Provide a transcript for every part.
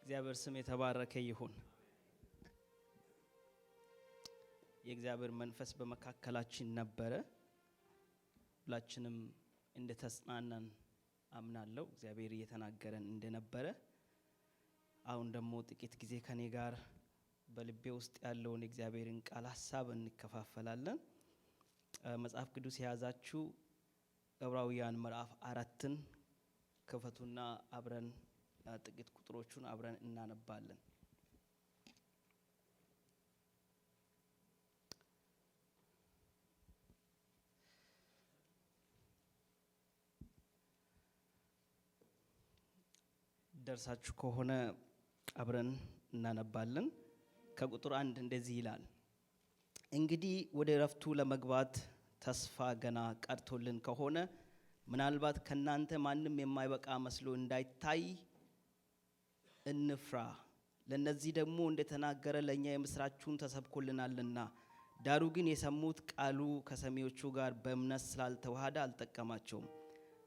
እግዚአብሔር ስም የተባረከ ይሁን። የእግዚአብሔር መንፈስ በመካከላችን ነበረ። ሁላችንም እንደተጽናናን አምናለሁ። እግዚአብሔር እየተናገረን እንደነበረ አሁን ደግሞ ጥቂት ጊዜ ከኔ ጋር በልቤ ውስጥ ያለውን የእግዚአብሔርን ቃል ሐሳብ እንከፋፈላለን። መጽሐፍ ቅዱስ የያዛችሁ ዕብራውያን ምዕራፍ 4ን ክፈቱና አብረን ጥቂት ቁጥሮቹን አብረን እናነባለን። ደርሳችሁ ከሆነ አብረን እናነባለን። ከቁጥር 1 እንደዚህ ይላል። እንግዲህ ወደ ዕረፍቱ ለመግባት ተስፋ ገና ቀርቶልን ከሆነ ምናልባት ከናንተ ማንም የማይበቃ መስሎ እንዳይታይ እንፍራ። ለነዚህ ደግሞ እንደተናገረ ለኛ የምስራቹን ተሰብኮልናልና፣ ዳሩ ግን የሰሙት ቃሉ ከሰሚዎቹ ጋር በእምነት ስላልተዋሃደ አልጠቀማቸውም።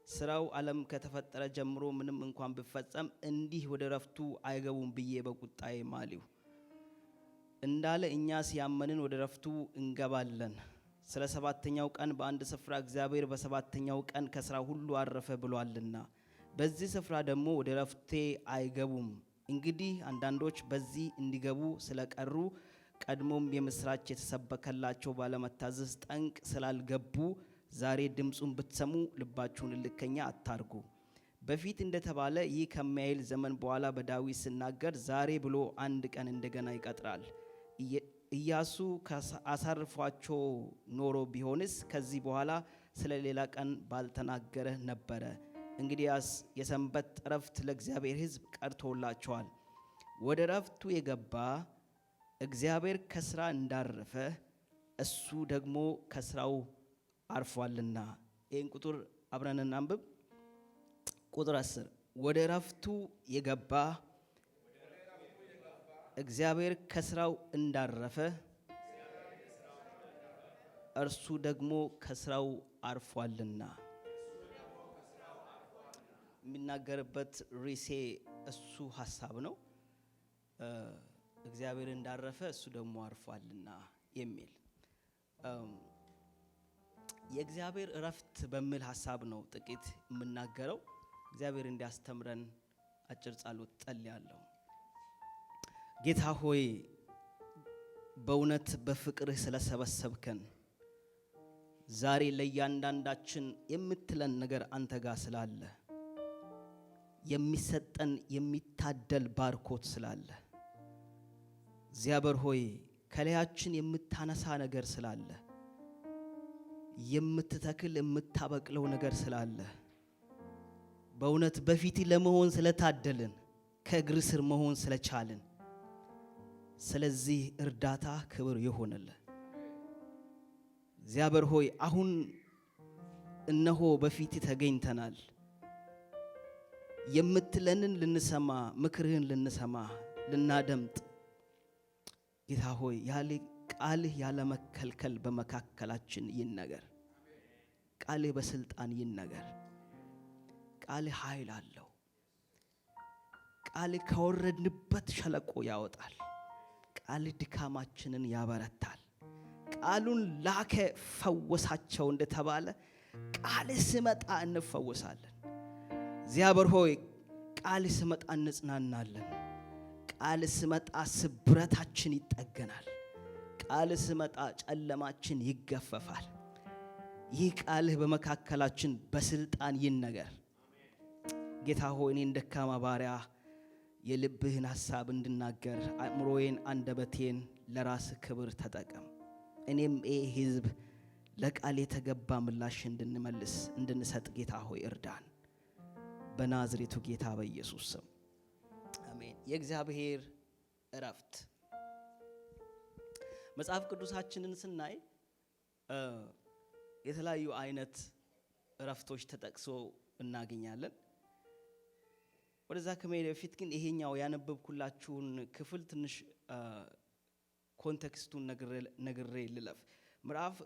ስራው ዓለም ከተፈጠረ ጀምሮ ምንም እንኳን ቢፈጸም እንዲህ ወደ ዕረፍቱ አይገቡም ብዬ በቁጣዬ ማልሁ እንዳለ እኛስ ያመንን ወደ ዕረፍቱ እንገባለን። ስለ ሰባተኛው ቀን በአንድ ስፍራ እግዚአብሔር በሰባተኛው ቀን ከስራ ሁሉ አረፈ ብሏልና፣ በዚህ ስፍራ ደግሞ ወደ ዕረፍቴ አይገቡም። እንግዲህ አንዳንዶች በዚህ እንዲገቡ ስለቀሩ ቀድሞም የምስራች የተሰበከላቸው ባለመታዘዝ ጠንቅ ስላልገቡ ዛሬ ድምፁን ብትሰሙ ልባችሁን እልከኛ አታርጉ። በፊት እንደተባለ ይህ ከሚያይል ዘመን በኋላ በዳዊት ሲናገር ዛሬ ብሎ አንድ ቀን እንደገና ይቀጥራል። ኢያሱ አሳርፏቸው ኖሮ ቢሆንስ ከዚህ በኋላ ስለ ሌላ ቀን ባልተናገረ ነበረ። እንግዲያስ የሰንበት ዕረፍት ለእግዚአብሔር ሕዝብ ቀርቶላቸዋል። ወደ ዕረፍቱ የገባ እግዚአብሔር ከስራ እንዳረፈ እሱ ደግሞ ከስራው አርፏልና። ይህን ቁጥር አብረን እናንብብ። ቁጥር 10 ወደ ዕረፍቱ የገባ እግዚአብሔር ከስራው እንዳረፈ እርሱ ደግሞ ከስራው አርፏልና። የሚናገርበት ርዕሴ እሱ ሐሳብ ነው። እግዚአብሔር እንዳረፈ እሱ ደግሞ አርፏልና የሚል የእግዚአብሔር ዕረፍት በሚል ሐሳብ ነው ጥቂት የምናገረው። እግዚአብሔር እንዲያስተምረን አጭር ጸሎት ጸልያለሁ። ጌታ ሆይ በእውነት በፍቅርህ ስለሰበሰብከን ዛሬ ለእያንዳንዳችን የምትለን ነገር አንተ ጋር ስላለ የሚሰጠን የሚታደል ባርኮት ስላለ እግዚአብሔር ሆይ ከላያችን የምታነሳ ነገር ስላለ የምትተክል የምታበቅለው ነገር ስላለ በእውነት በፊት ለመሆን ስለታደልን ከእግር ስር መሆን ስለቻልን ስለዚህ እርዳታ ክብር ይሆንልህ። እግዚአብሔር ሆይ አሁን እነሆ በፊት ተገኝተናል። የምትለንን ልንሰማ ምክርህን ልንሰማ ልናደምጥ ጌታ ሆይ ያለ ቃልህ ያለ መከልከል በመካከላችን ይነገር። ቃልህ በስልጣን ይነገር። ቃልህ ኃይል አለው። ቃልህ ከወረድንበት ሸለቆ ያወጣል። ቃልህ ድካማችንን ያበረታል። ቃሉን ላከ ፈወሳቸው እንደተባለ ቃልህ ሲመጣ እንፈወሳለን። እግዚአብሔር ሆይ ቃልህ ሲመጣ እንጽናናለን። ቃልህ ሲመጣ ስብረታችን ይጠገናል። ቃልህ ሲመጣ ጨለማችን ይገፈፋል። ይህ ቃልህ በመካከላችን በስልጣን ይነገር። ጌታ ሆይ እኔን ደካማ ባሪያ የልብህን ሐሳብ እንድናገር አእምሮዬን አንደበቴን ለራስህ ክብር ተጠቀም። እኔም ሕዝብ ለቃል የተገባ ምላሽ እንድንመልስ እንድንሰጥ ጌታ ሆይ እርዳን። በናዝሬቱ ጌታ በኢየሱስ ስም አሜን። የእግዚአብሔር ዕረፍት መጽሐፍ ቅዱሳችንን ስናይ የተለያዩ አይነት ዕረፍቶች ተጠቅሶ እናገኛለን። ወደዛ ከመሄድ በፊት ግን ይሄኛው ያነበብኩላችሁን ክፍል ትንሽ ኮንቴክስቱን ነግሬ ልለፍ። ምዕራፍ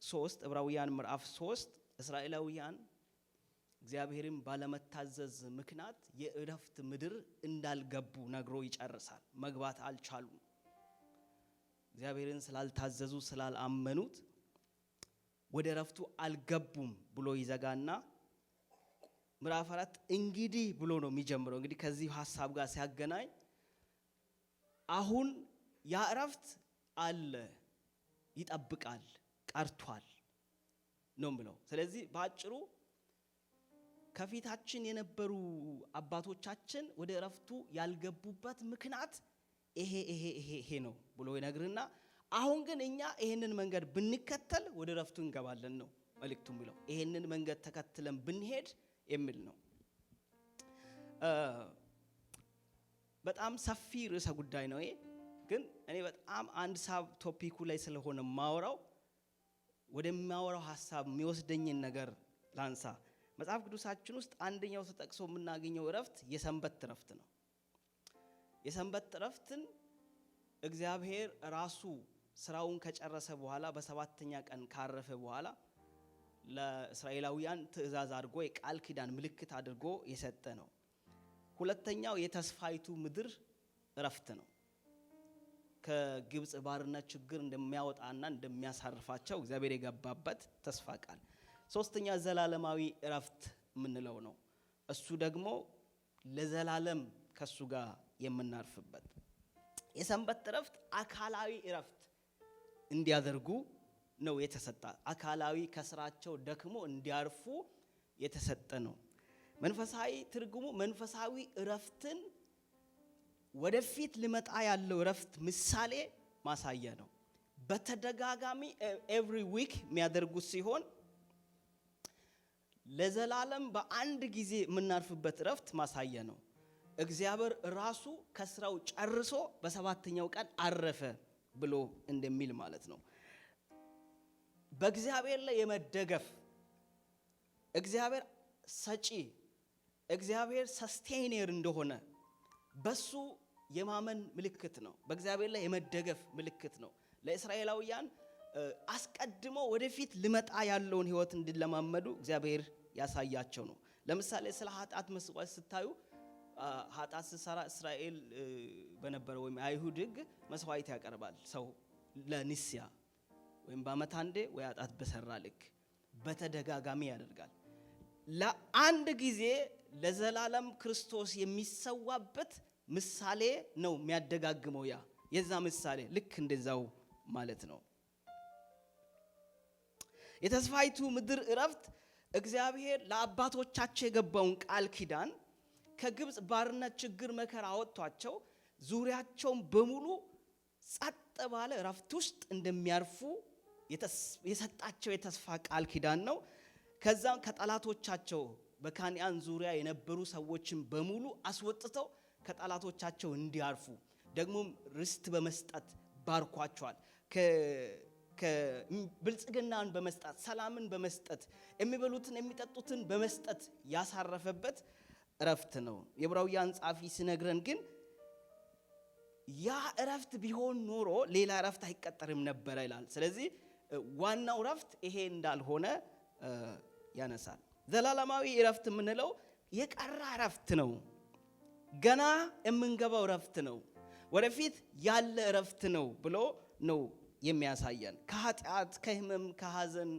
3 ዕብራውያን ምዕራፍ 3 እስራኤላውያን እግዚአብሔርን ባለመታዘዝ ምክንያት የእረፍት ምድር እንዳልገቡ ነግሮ ይጨርሳል። መግባት አልቻሉም። እግዚአብሔርን ስላልታዘዙ ስላላመኑት ወደ እረፍቱ አልገቡም ብሎ ይዘጋና ምዕራፍ 4 እንግዲህ ብሎ ነው የሚጀምረው። እንግዲህ ከዚህ ሐሳብ ጋር ሲያገናኝ አሁን ያ እረፍት አለ፣ ይጠብቃል፣ ቀርቷል ነው ብለው። ስለዚህ ባጭሩ ከፊታችን የነበሩ አባቶቻችን ወደ እረፍቱ ያልገቡበት ምክንያት ይሄ ነው ብሎ ይነግርና አሁን ግን እኛ ይሄንን መንገድ ብንከተል ወደ እረፍቱ እንገባለን ነው መልእክቱ ብለው። ይሄንን መንገድ ተከትለን ብንሄድ የሚል ነው። በጣም ሰፊ ርዕሰ ጉዳይ ነው ይሄ። ግን እኔ በጣም አንድ ሳብ ቶፒኩ ላይ ስለሆነ ማወራው ወደሚያወራው ሐሳብ የሚወስደኝን ነገር ላንሳ። መጽሐፍ ቅዱሳችን ውስጥ አንደኛው ተጠቅሶ የምናገኘው እረፍት የሰንበት እረፍት ነው። የሰንበት እረፍትን እግዚአብሔር ራሱ ስራውን ከጨረሰ በኋላ በሰባተኛ ቀን ካረፈ በኋላ ለእስራኤላውያን ትእዛዝ አድርጎ የቃል ኪዳን ምልክት አድርጎ የሰጠ ነው። ሁለተኛው የተስፋይቱ ምድር እረፍት ነው። ከግብጽ ባርነት ችግር እንደሚያወጣና እንደሚያሳርፋቸው እግዚአብሔር የገባበት ተስፋ ቃል። ሶስተኛ ዘላለማዊ እረፍት የምንለው ነው። እሱ ደግሞ ለዘላለም ከሱ ጋር የምናርፍበት። የሰንበት እረፍት አካላዊ እረፍት እንዲያደርጉ ነው የተሰጣ። አካላዊ ከስራቸው ደክሞ እንዲያርፉ የተሰጠ ነው። መንፈሳዊ ትርጉሙ መንፈሳዊ እረፍትን ወደፊት ሊመጣ ያለው እረፍት ምሳሌ ማሳያ ነው። በተደጋጋሚ ኤቭሪ ዊክ የሚያደርጉት ሲሆን ለዘላለም በአንድ ጊዜ የምናርፍበት እረፍት ማሳያ ነው። እግዚአብሔር ራሱ ከስራው ጨርሶ በሰባተኛው ቀን አረፈ ብሎ እንደሚል ማለት ነው። በእግዚአብሔር ላይ የመደገፍ እግዚአብሔር ሰጪ እግዚአብሔር ሰስቴይነር እንደሆነ በሱ የማመን ምልክት ነው። በእግዚአብሔር ላይ የመደገፍ ምልክት ነው። ለእስራኤላውያን አስቀድሞ ወደፊት ሊመጣ ያለውን ህይወት እንዲለማመዱ እግዚአብሔር ያሳያቸው ነው። ለምሳሌ ስለ ኃጢአት መስዋዕት ስታዩ ኃጢአት ሲሰራ እስራኤል በነበረው ወይም አይሁድ ህግ መስዋዕት ያቀርባል ሰው ለንስያ ወይም በዓመት አንዴ ወይ ኃጢአት በሰራ ልክ በተደጋጋሚ ያደርጋል። ለአንድ ጊዜ ለዘላለም ክርስቶስ የሚሰዋበት ምሳሌ ነው የሚያደጋግመው። የዛ ምሳሌ ልክ እንደዛው ማለት ነው። የተስፋይቱ ምድር እረፍት እግዚአብሔር ለአባቶቻቸው የገባውን ቃል ኪዳን ከግብጽ ባርነት ችግር መከራ አወጥቷቸው ዙሪያቸውን በሙሉ ጸጥ ባለ እረፍት ውስጥ እንደሚያርፉ የሰጣቸው የተስፋ ቃል ኪዳን ነው። ከዛም ከጠላቶቻቸው በካንዓን ዙሪያ የነበሩ ሰዎችን በሙሉ አስወጥተው ከጠላቶቻቸው እንዲያርፉ ደግሞም ርስት በመስጠት ባርኳቸዋል። ከብልጽግናን በመስጠት ሰላምን በመስጠት የሚበሉትን የሚጠጡትን በመስጠት ያሳረፈበት እረፍት ነው። የዕብራውያን ጻፊ ሲነግረን ግን ያ እረፍት ቢሆን ኖሮ ሌላ እረፍት አይቀጠርም ነበር ይላል። ስለዚህ ዋናው እረፍት ይሄ እንዳልሆነ ያነሳል። ዘላለማዊ እረፍት የምንለው የቀራ እረፍት ነው። ገና የምንገባው እረፍት ነው። ወደፊት ያለ እረፍት ነው ብሎ ነው የሚያሳየን። ከኃጢአት፣ ከህመም፣ ከሐዘን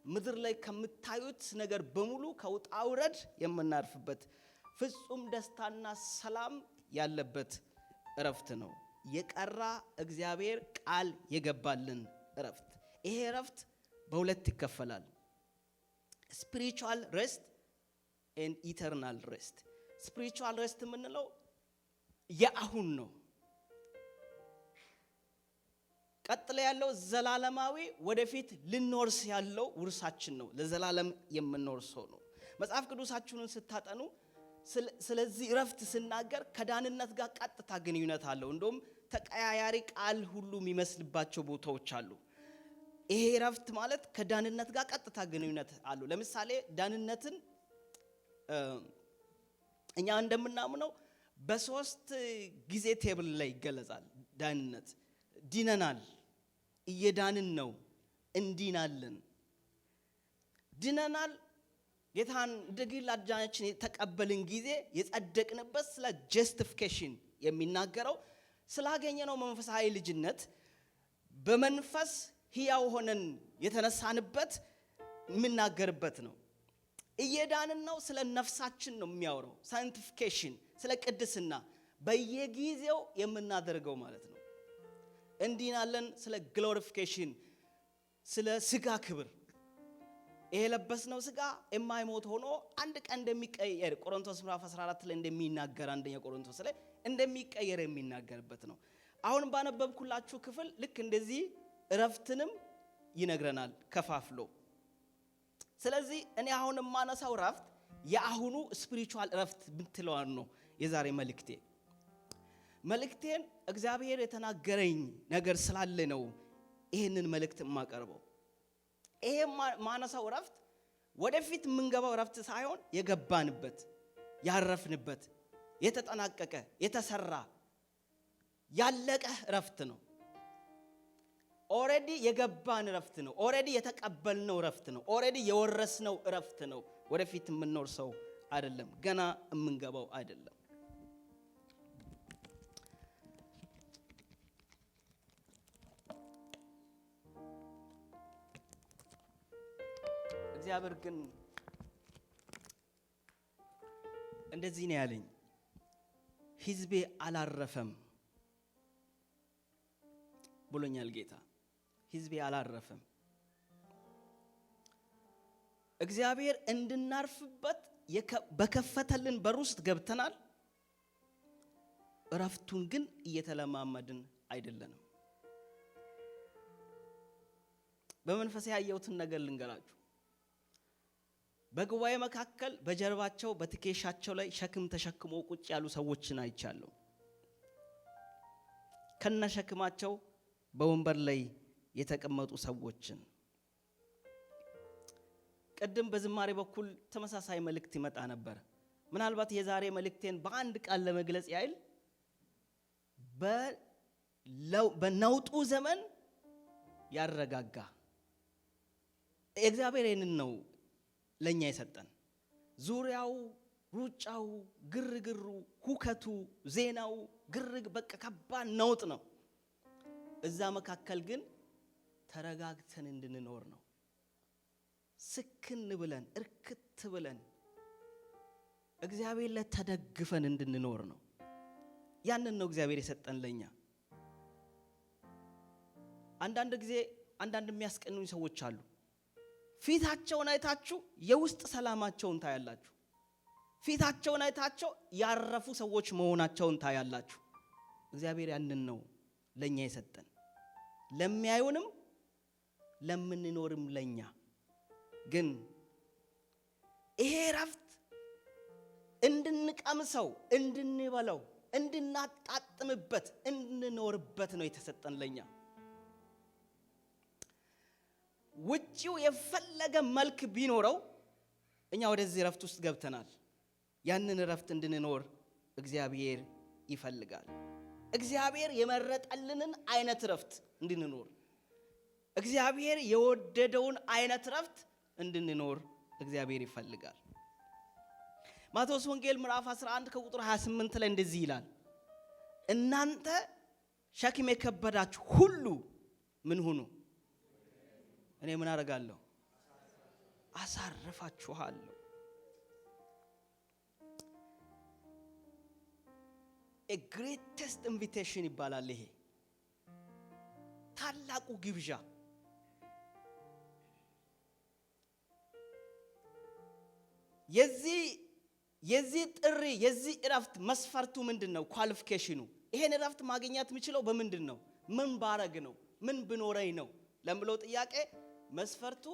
ምድር ላይ ከምታዩት ነገር በሙሉ ከውጣ ውረድ የምናርፍበት ፍጹም ደስታና ሰላም ያለበት እረፍት ነው። የቀራ እግዚአብሔር ቃል የገባልን እረፍት። ይሄ እረፍት በሁለት ይከፈላል። ስፒሪቹዋል ሬስት ኤንድ ኢተርናል ሬስት። ስፒሪቹዋል ሬስት የምንለው የአሁን ነው። ቀጥሎ ያለው ዘላለማዊ ወደፊት ልንወርስ ያለው ውርሳችን ነው። ለዘላለም የምንወርሰው ነው። መጽሐፍ ቅዱሳችንን ስታጠኑ ስለዚህ እረፍት ስናገር ከዳንነት ጋር ቀጥታ ግንኙነት አለው። እንደውም ተቀያያሪ ቃል ሁሉ የሚመስልባቸው ቦታዎች አሉ። ይሄ እረፍት ማለት ከዳንነት ጋር ቀጥታ ግንኙነት አለው። ለምሳሌ ዳንነትን እኛ እንደምናምነው በሶስት ጊዜ ቴብል ላይ ይገለጻል። ዳንነት ድነናል፣ እየዳንን ነው፣ እንዲናለን። ድነናል ጌታን እንደግል አዳኛችን የተቀበልን ጊዜ የጸደቅንበት ስለ ጀስቲፊኬሽን የሚናገረው ስላገኘነው መንፈሳዊ ልጅነት በመንፈስ ሕያው ሆነን የተነሳንበት የምናገርበት ነው። እየዳንን ነው። ስለ ነፍሳችን ነው የሚያወራው። ሳንቲፊኬሽን ስለ ቅድስና በየጊዜው የምናደርገው ማለት ነው። እንዲናለን ስለ ግሎሪፊኬሽን ስለ ስጋ ክብር ይሄ ለበስነው ስጋ የማይሞት ሆኖ አንድ ቀን እንደሚቀየር ቆሮንቶስ ምዕራፍ 14 ላይ እንደሚናገር አንደኛ ቆሮንቶስ ላይ እንደሚቀየር የሚናገርበት ነው። አሁን ባነበብኩላችሁ ክፍል ልክ እንደዚህ እረፍትንም ይነግረናል ከፋፍሎ። ስለዚህ እኔ አሁን ማነሳው እረፍት የአሁኑ ስፒሪቹዋል እረፍት ብትለዋን ነው የዛሬ መልእክቴን እግዚአብሔር የተናገረኝ ነገር ስላለ ነው ይሄንን መልእክት የማቀርበው። ይሄ ማነሳው እረፍት ወደፊት የምንገባው እረፍት ሳይሆን የገባንበት ያረፍንበት የተጠናቀቀ የተሰራ ያለቀ እረፍት ነው። ኦሬዲ የገባን እረፍት ነው። ኦሬዲ የተቀበልነው እረፍት ነው። ኦሬዲ የወረስነው እረፍት ነው። ወደፊት የምንኖር ሰው አይደለም። ገና የምንገባው አይደለም። እግዚአብሔር ግን እንደዚህ ነው ያለኝ፣ ሕዝቤ አላረፈም ብሎኛል ጌታ። ሕዝቤ አላረፈም። እግዚአብሔር እንድናርፍበት በከፈተልን በር ውስጥ ገብተናል። እረፍቱን ግን እየተለማመድን አይደለንም። በመንፈስ ያየሁትን ነገር ልንገራችሁ። በጉባኤ መካከል በጀርባቸው በትከሻቸው ላይ ሸክም ተሸክሞ ቁጭ ያሉ ሰዎችን አይቻለሁ። ከነሸክማቸው በወንበር ላይ የተቀመጡ ሰዎችን። ቀደም በዝማሬ በኩል ተመሳሳይ መልእክት ይመጣ ነበር። ምናልባት የዛሬ መልእክቴን በአንድ ቃል ለመግለጽ ያህል በነውጡ ዘመን ያረጋጋ እግዚአብሔር ይህንን ነው ለኛ የሰጠን። ዙሪያው ሩጫው፣ ግርግሩ፣ ሁከቱ፣ ዜናው በቃ ከባድ ነውጥ ነው። እዛ መካከል ግን ተረጋግተን እንድንኖር ነው። ስክን ብለን እርክት ብለን እግዚአብሔር ላይ ተደግፈን እንድንኖር ነው። ያንን ነው እግዚአብሔር የሰጠን ለኛ። አንዳንድ ጊዜ አንዳንድ የሚያስቀኑኝ ሰዎች አሉ። ፊታቸውን አይታችሁ የውስጥ ሰላማቸውን ታያላችሁ። ፊታቸውን አይታችሁ ያረፉ ሰዎች መሆናቸውን ታያላችሁ። እግዚአብሔር ያንን ነው ለኛ የሰጠን፣ ለሚያዩንም ለምንኖርም ለኛ። ግን ይሄ እረፍት እንድንቀምሰው፣ እንድንበለው፣ እንድናጣጥምበት፣ እንድንኖርበት ነው የተሰጠን ለኛ። ውጪው የፈለገ መልክ ቢኖረው እኛ ወደዚህ እረፍት ውስጥ ገብተናል። ያንን እረፍት እንድንኖር እግዚአብሔር ይፈልጋል። እግዚአብሔር የመረጠልንን አይነት እረፍት እንድንኖር፣ እግዚአብሔር የወደደውን አይነት እረፍት እንድንኖር እግዚአብሔር ይፈልጋል። ማቴዎስ ወንጌል ምዕራፍ 11 ከቁጥር 28 ላይ እንደዚህ ይላል፣ እናንተ ሸክም የከበዳችሁ ሁሉ ምን ሁኑ? እኔ ምን አደርጋለሁ? አሳርፋችኋለሁ። a greatest invitation ይባላል። ይሄ ታላቁ ግብዣ። የዚህ ጥሪ የዚህ እረፍት መስፈርቱ ምንድነው? ኳሊፊኬሽኑ። ይሄን እረፍት ማግኘት የምችለው በምንድን ነው? ምን ባረግ ነው? ምን ብኖረኝ ነው ለምለው ጥያቄ መስፈርቱ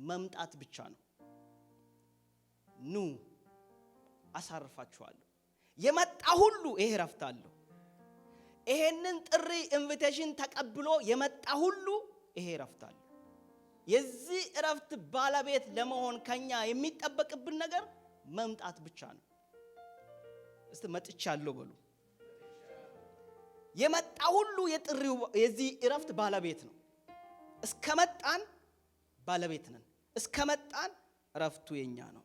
መምጣት ብቻ ነው። ኑ አሳርፋችኋለሁ። የመጣ ሁሉ ይሄ እረፍት አለው። ይሄንን ጥሪ ኢንቪቴሽን ተቀብሎ የመጣ ሁሉ ይሄ እረፍት አለው። የዚህ እረፍት ባለቤት ለመሆን ከኛ የሚጠበቅብን ነገር መምጣት ብቻ ነው። እስቲ መጥቻለሁ በሉ። የመጣ ሁሉ የጥሪው የዚህ እረፍት ባለቤት ነው። እስከመጣን ባለቤት ነን። እስከመጣን እረፍቱ የኛ ነው።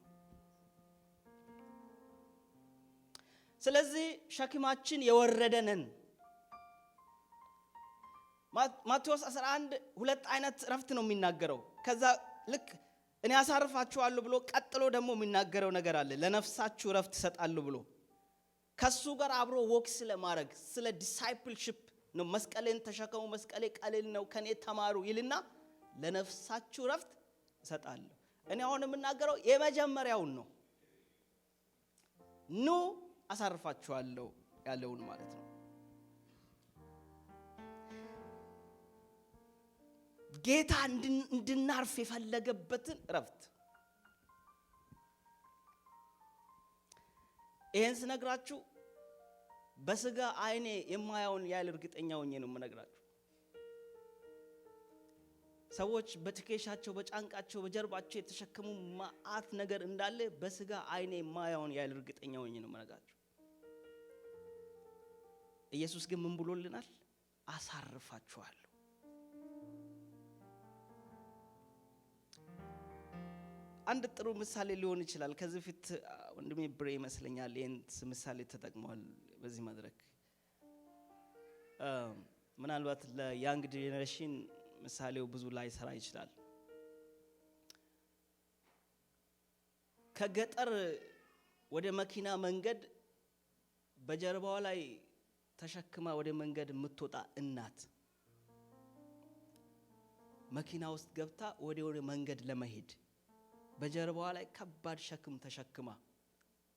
ስለዚህ ሸክማችን የወረደነን ማቴዎስ 11 ሁለት አይነት ረፍት ነው የሚናገረው። ከዛ ልክ እኔ አሳርፋችኋለሁ ብሎ ቀጥሎ ደግሞ የሚናገረው ነገር አለ። ለነፍሳችሁ ረፍት እሰጣለሁ ብሎ ከሱ ጋር አብሮ ወክ ስለማድረግ ስለ ዲሳይፕልሺፕ ነው። መስቀሌን ተሸከሙ፣ መስቀሌ ቀሊል ነው፣ ከኔ ተማሩ ይልና ለነፍሳችሁ ረፍት እሰጣለሁ። እኔ አሁን የምናገረው የመጀመሪያውን ነው። ኑ አሳርፋችኋለሁ ያለውን ማለት ነው። ጌታ እንድናርፍ የፈለገበትን ረፍት። ይሄን ስነግራችሁ በስጋ አይኔ የማያውን ያህል እርግጠኛ ሆኜ ነው የምነግራችሁ። ሰዎች በትከሻቸው፣ በጫንቃቸው፣ በጀርባቸው የተሸከሙ ማአት ነገር እንዳለ በስጋ አይኔ የማያውን ያህል እርግጠኛ ሆኜ ነው የምነግራችሁ። ኢየሱስ ግን ምን ብሎልናል? አሳርፋችኋለሁ። አንድ ጥሩ ምሳሌ ሊሆን ይችላል። ከዚህ ፊት ወንድሜ ብሬ ይመስለኛል ይሄን ምሳሌ ተጠቅሟል በዚህ መድረክ። ምናልባት ለያንግ ጄነሬሽን ምሳሌው ብዙ ላይ ሰራ ይችላል። ከገጠር ወደ መኪና መንገድ በጀርባዋ ላይ ተሸክማ ወደ መንገድ የምትወጣ እናት መኪና ውስጥ ገብታ ወደ መንገድ ለመሄድ በጀርባዋ ላይ ከባድ ሸክም ተሸክማ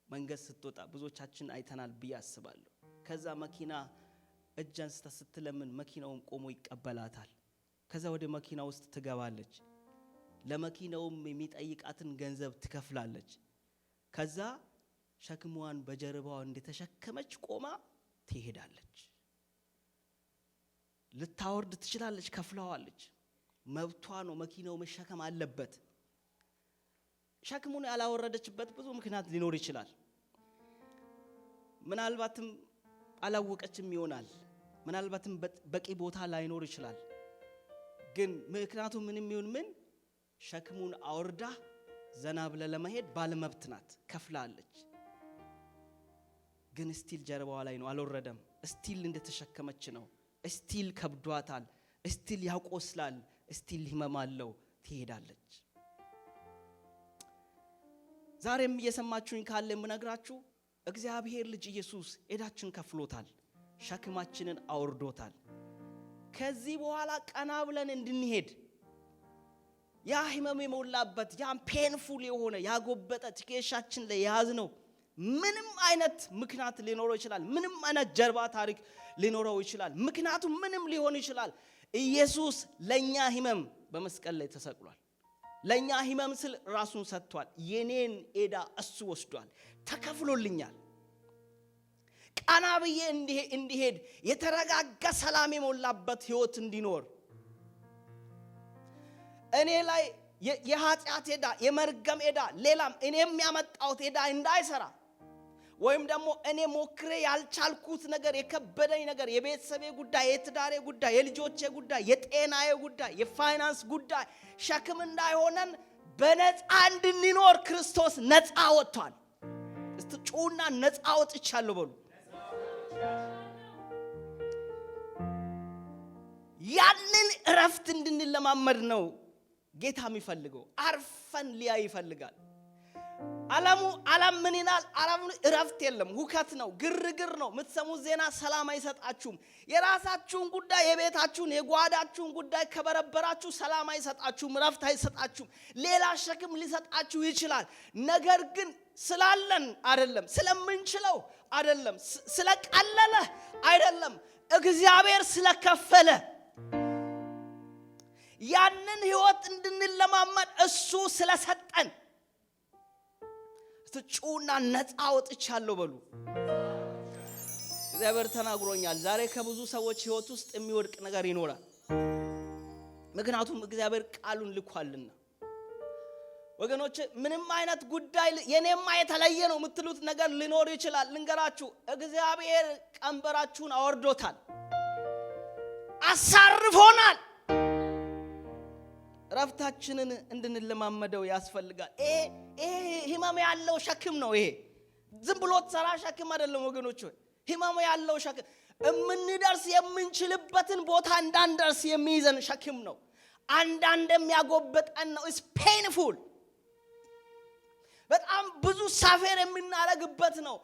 መንገድ ስትወጣ ብዙዎቻችን አይተናል ብዬ አስባለሁ። ከዛ መኪና እጅ አንስታ ስትለምን መኪናውም ቆሞ ይቀበላታል። ከዛ ወደ መኪና ውስጥ ትገባለች። ለመኪናውም የሚጠይቃትን ገንዘብ ትከፍላለች። ከዛ ሸክሟን በጀርባዋ እንደተሸከመች ቆማ ትሄዳለች። ልታወርድ ትችላለች፣ ከፍለዋለች። መብቷ ነው፣ መኪናው መሸከም አለበት። ሸክሙን ያላወረደችበት ብዙ ምክንያት ሊኖር ይችላል። ምናልባትም አላወቀችም ይሆናል። ምናልባትም በቂ ቦታ ላይኖር ይችላል። ግን ምክንያቱ ምንም ይሁን ምን ሸክሙን አወርዳ ዘና ብለ ለመሄድ ባለመብት ናት፣ ከፍላለች። ግን ስቲል ጀርባዋ ላይ ነው፣ አልወረደም። ስቲል እንደተሸከመች ነው። ስቲል ከብዷታል። ስቲል ያቆስላል። ስቲል ህመም አለው። ትሄዳለች። ዛሬም እየሰማችሁኝ ካለ የምነግራችሁ እግዚአብሔር ልጅ ኢየሱስ ዕዳችን ከፍሎታል፣ ሸክማችንን አውርዶታል። ከዚህ በኋላ ቀና ብለን እንድንሄድ ያ ህመም የሞላበት ያ ፔንፉል የሆነ ያጎበጠ ትከሻችን ላይ ያዝነው ምንም አይነት ምክንያት ሊኖረው ይችላል። ምንም አይነት ጀርባ ታሪክ ሊኖረው ይችላል። ምክንያቱም ምንም ሊሆን ይችላል። ኢየሱስ ለኛ ህመም በመስቀል ላይ ተሰቅሏል። ለኛ ህመም ስል ራሱን ሰጥቷል። የኔን ዕዳ እሱ ወስዷል፣ ተከፍሎልኛል። ቀና ብዬ እንዲሄድ የተረጋጋ ሰላም የሞላበት ህይወት እንዲኖር እኔ ላይ የኃጢአት ዕዳ፣ የመርገም ዕዳ፣ ሌላም እኔም ያመጣሁት ዕዳ እንዳይሰራ ወይም ደግሞ እኔ ሞክሬ ያልቻልኩት ነገር፣ የከበደኝ ነገር፣ የቤተሰቤ ጉዳይ፣ የትዳሬ ጉዳይ፣ የልጆቼ ጉዳይ፣ የጤናዬ ጉዳይ፣ የፋይናንስ ጉዳይ ሸክም እንዳይሆነን በነፃ እንድንኖር ክርስቶስ ነፃ ወጥቷል። እስቲ ጩና ነፃ ወጥቻለሁ በሉ። ያንን እረፍት እንድንለማመድ ነው ጌታ የሚፈልገው። አርፈን ሊያይ ይፈልጋል። ዓለም ምን ይላል? ዓለም እረፍት የለም፣ ሁከት ነው፣ ግርግር ነው። የምትሰሙት ዜና ሰላም አይሰጣችሁም። የራሳችሁን ጉዳይ፣ የቤታችሁን፣ የጓዳችሁን ጉዳይ ከበረበራችሁ ሰላም አይሰጣችሁም፣ እረፍት አይሰጣችሁም። ሌላ ሸክም ሊሰጣችሁ ይችላል። ነገር ግን ስላለን አይደለም፣ ስለምንችለው አይደለም፣ ስለቀለለ አይደለም፣ እግዚአብሔር ስለከፈለ ያንን ህይወት እንድንለማመድ እሱ ስለሰጠን ጩና ነፃ ወጥቻለሁ በሉ። እግዚአብሔር ተናግሮኛል። ዛሬ ከብዙ ሰዎች ህይወት ውስጥ የሚወድቅ ነገር ይኖራል። ምክንያቱም እግዚአብሔር ቃሉን ልኳልና። ወገኖች ምንም አይነት ጉዳይ የኔማ የተለየ ነው የምትሉት ነገር ሊኖር ይችላል። ልንገራችሁ፣ እግዚአብሔር ቀንበራችሁን አወርዶታል፣ አሳርፎናል። ረፍታችንን እንድንለማመደው ያስፈልጋል። ይሄ ህመም ያለው ሸክም ነው። ይሄ ዝም ብሎ ተራ ሸክም አይደለም ወገኖች ሆይ ህመም ያለው ሸክም እምንደርስ የምንችልበትን ቦታ እንዳንደርስ የሚይዘን ሸክም ነው አንዳንድም ያጎበጠን ነው is painful በጣም ብዙ ሳፌር የምናረግበት ነው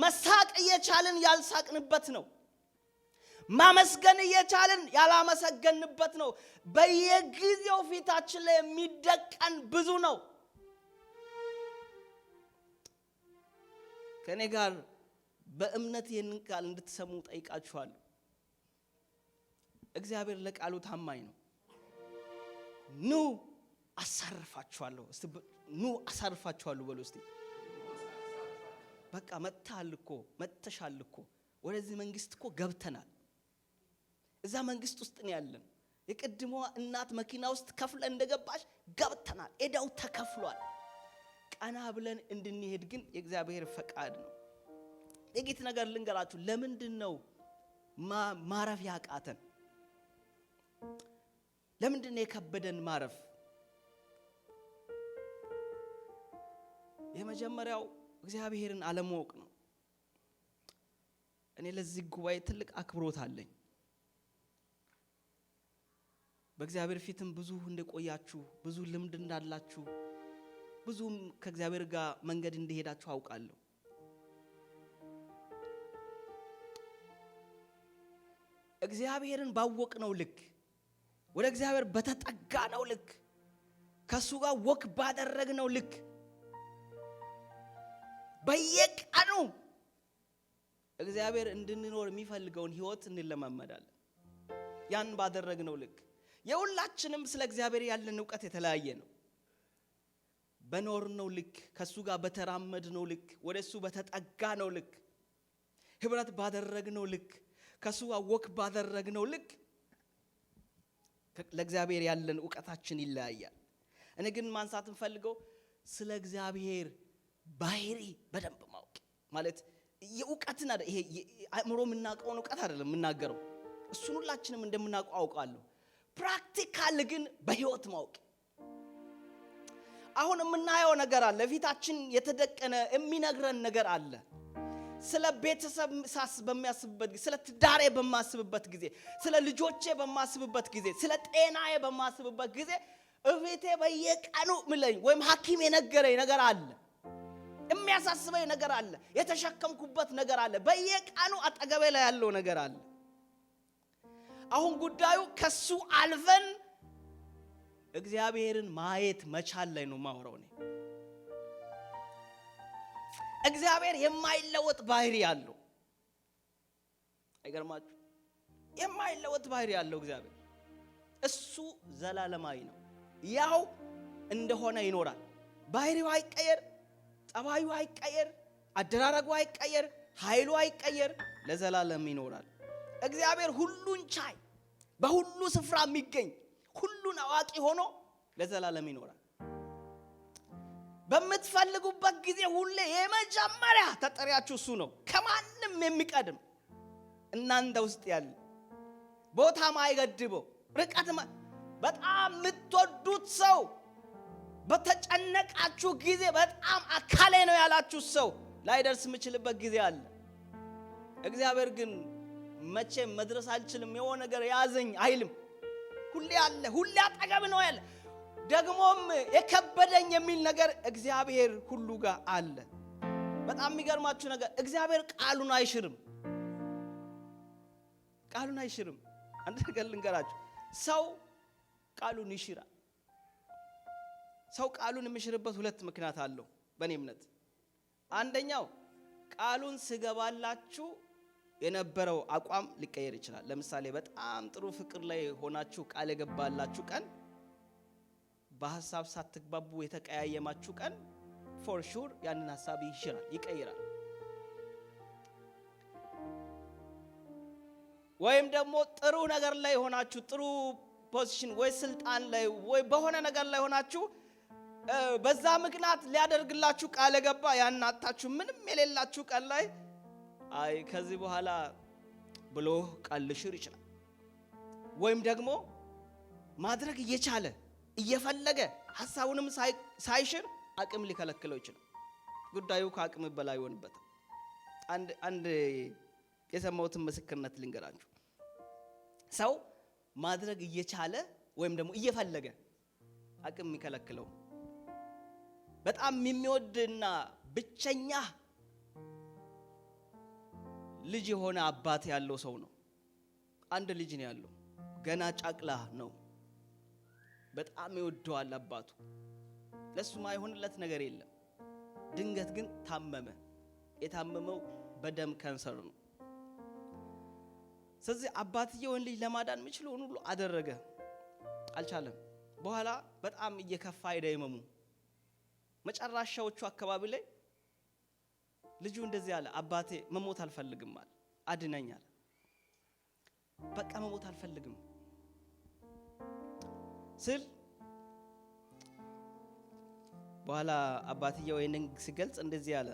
መሳቅ እየቻልን ያልሳቅንበት ነው ማመስገን እየቻልን ያላመሰገንበት ነው በየጊዜው ፊታችን ላይ የሚደቀን ብዙ ነው ከኔ ጋር በእምነት ይህንን ቃል እንድትሰሙ ጠይቃችኋለሁ እግዚአብሔር ለቃሉ ታማኝ ነው ኑ አሳርፋችኋለሁ እስቲ ኑ አሳርፋችኋለሁ በሉ እስቲ በቃ መተሻል እኮ ወደዚህ መንግስት እኮ ገብተናል እዛ መንግስት ውስጥ ነው ያለን የቀድሞ እናት መኪና ውስጥ ከፍለ እንደገባሽ ገብተናል እዳው ተከፍሏል ቀና ብለን እንድንሄድ ግን የእግዚአብሔር ፈቃድ ነው ጥቂት ነገር ልንገራችሁ ለምንድነው ማረፍ ያቃተን ለምንድነው የከበደን ማረፍ የመጀመሪያው እግዚአብሔርን አለማወቅ ነው እኔ ለዚህ ጉባኤ ትልቅ አክብሮት አለኝ በእግዚአብሔር ፊትም ብዙ እንደቆያችሁ ብዙ ልምድ እንዳላችሁ ብዙም ከእግዚአብሔር ጋር መንገድ እንደሄዳችሁ አውቃለሁ እግዚአብሔርን ባወቅነው ልክ ወደ እግዚአብሔር በተጠጋነው ልክ ከሱ ጋር ወክ ባደረግነው ልክ በየቀኑ እግዚአብሔር እንድንኖር የሚፈልገውን ህይወት እንለማመዳለን ያን ባደረግነው ልክ የሁላችንም ስለ እግዚአብሔር ያለን ዕውቀት የተለያየ ነው በኖርነው ልክ ከሱ ጋር በተራመድነው ልክ ወደሱ በተጠጋነው ልክ ህብረት ባደረግነው ልክ ከሱ ጋር ወክ ባደረግነው ልክ ለእግዚአብሔር ያለን ዕውቀታችን ይለያያል እኔ ግን ማንሳትን ፈልገው ስለ እግዚአብሔር ባህሪ በደንብ ማወቅ ማለት የዕውቀትን ይሄ አእምሮ ምናቀው ዕውቀት አይደለም ምናገረው እሱን ሁላችንም እንደምናቀው አውቃለሁ ፕራክቲካል ግን በህይወት ማወቅ አሁን የምናየው ነገር አለ ፊታችን የተደቀነ የሚነግረን ነገር አለ ስለ ቤተሰብ ሳስ በሚያስብበት ጊዜ ስለ ትዳሬ በማስብበት ጊዜ ስለ ልጆቼ በማስብበት ጊዜ ስለ ጤናዬ በማስብበት ጊዜ እቤቴ በየቀኑ ምለኝ ወይም ሐኪም የነገረኝ ነገር አለ የሚያሳስበኝ ነገር አለ የተሸከምኩበት ነገር አለ በየቀኑ አጠገቤ ላይ ያለው ነገር አለ አሁን ጉዳዩ ከሱ አልፈን እግዚአብሔርን ማየት መቻል ላይ ነው ማወራው ነኝ እግዚአብሔር የማይለወጥ ባህሪ ያለው አይገርማችሁ የማይለወጥ ባህሪ ያለው እግዚአብሔር እሱ ዘላለማዊ ነው ያው እንደሆነ ይኖራል ባህሪው አይቀየር ጸባዩ አይቀየር አደራረጉ አይቀየር ኃይሉ አይቀየር ለዘላለም ይኖራል እግዚአብሔር ሁሉን ቻይ በሁሉ ስፍራ የሚገኝ ሁሉን አዋቂ ሆኖ ለዘላለም ይኖራል በመትፈልጉበት ጊዜ ሁሌ የመጀመሪያ ተጠሪያችሁ እሱ ነው ከማንም የሚቀድም እናንተ ውስጥ ያለ ቦታ ማይገድበው ርቀት በጣም የምትወዱት ሰው በተጨነቃችሁ ጊዜ በጣም አካሌ ነው ያላችሁ ሰው ላይደርስ የምችልበት ጊዜ አለ እግዚአብሔር ግን መቼም መድረስ አልችልም የሆነ ነገር ያዘኝ አይልም ሁሌ አለ ሁሌ አጠገብ ነው ያለ ደግሞም የከበደኝ የሚል ነገር እግዚአብሔር ሁሉ ጋር አለ በጣም የሚገርማችሁ ነገር እግዚአብሔር ቃሉን አይሽርም አንድ ነገር ልንገራችሁ ሰው ቃሉን ይሽራል ሰው ቃሉን የሚሽርበት ሁለት ምክንያት አለው በእኔ እምነት አንደኛው ቃሉን ስገባላችሁ የነበረው አቋም ሊቀየር ይችላል ለምሳሌ በጣም ጥሩ ፍቅር ላይ ሆናችሁ ቃል የገባላችሁ ቀን በሐሳብ ሳትግባቡ የተቀያየማችሁ ቀን ፎር ሹር ያንን ሐሳብ ይቀይራል ወይም ደግሞ ጥሩ ነገር ላይ ሆናችሁ ጥሩ ፖዚሽን ወይ ስልጣን ላይ ወይ በሆነ ነገር ላይ ሆናችሁ በዛ ምክንያት ሊያደርግላችሁ ቃል የገባ ያናታችሁ ምንም የሌላችሁ ቀን ላይ አይ ከዚህ በኋላ ብሎ ቃል ልሽር ይችላል ወይም ደግሞ ማድረግ እየቻለ እየፈለገ ሐሳቡንም ሳይሽር አቅም ሊከለክለው ይችላል ጉዳዩ ከአቅም በላይ ሆነበት። አንድ የሰማሁትን ምስክርነት ልንገራችሁ። ሰው ማድረግ እየቻለ ወይም ደግሞ እየፈለገ አቅም የሚከለክለው በጣም የሚወድና ብቸኛ ልጅ የሆነ አባት ያለው ሰው ነው። አንድ ልጅ ነው ያለው፣ ገና ጫቅላ ነው። በጣም ይወደዋል አባቱ። ለሱ ማይሆንለት ነገር የለም። ድንገት ግን ታመመ። የታመመው በደም ካንሰር ነው። ስለዚህ አባትየውን ልጅ ለማዳን የሚችለውን ሁሉ አደረገ፣ አልቻለም። በኋላ በጣም እየከፋ ሄደ ህመሙ። መጨረሻዎቹ አካባቢ ላይ ልጁ እንደዚህ አለ፣ አባቴ መሞት አልፈልግም አለ፣ አድነኝ አለ። በቃ መሞት አልፈልግም ስል በኋላ አባትየው ይሄንን ሲገልጽ እንደዚህ አለ፣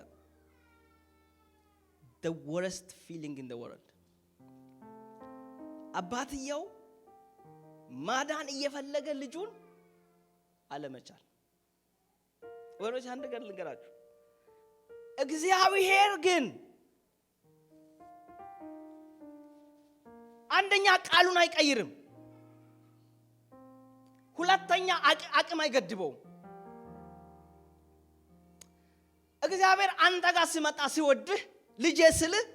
the worst feeling in the world። አባትየው ማዳን እየፈለገ ልጁን አለመቻል። ወሮች አንድ ነገር ልንገራችሁ፣ እግዚአብሔር ግን አንደኛ ቃሉን አይቀይርም፣ ሁለተኛ አቅም አይገድበውም። እግዚአብሔር አንተ ጋር ሲመጣ ሲወድህ ልጄ ስልህ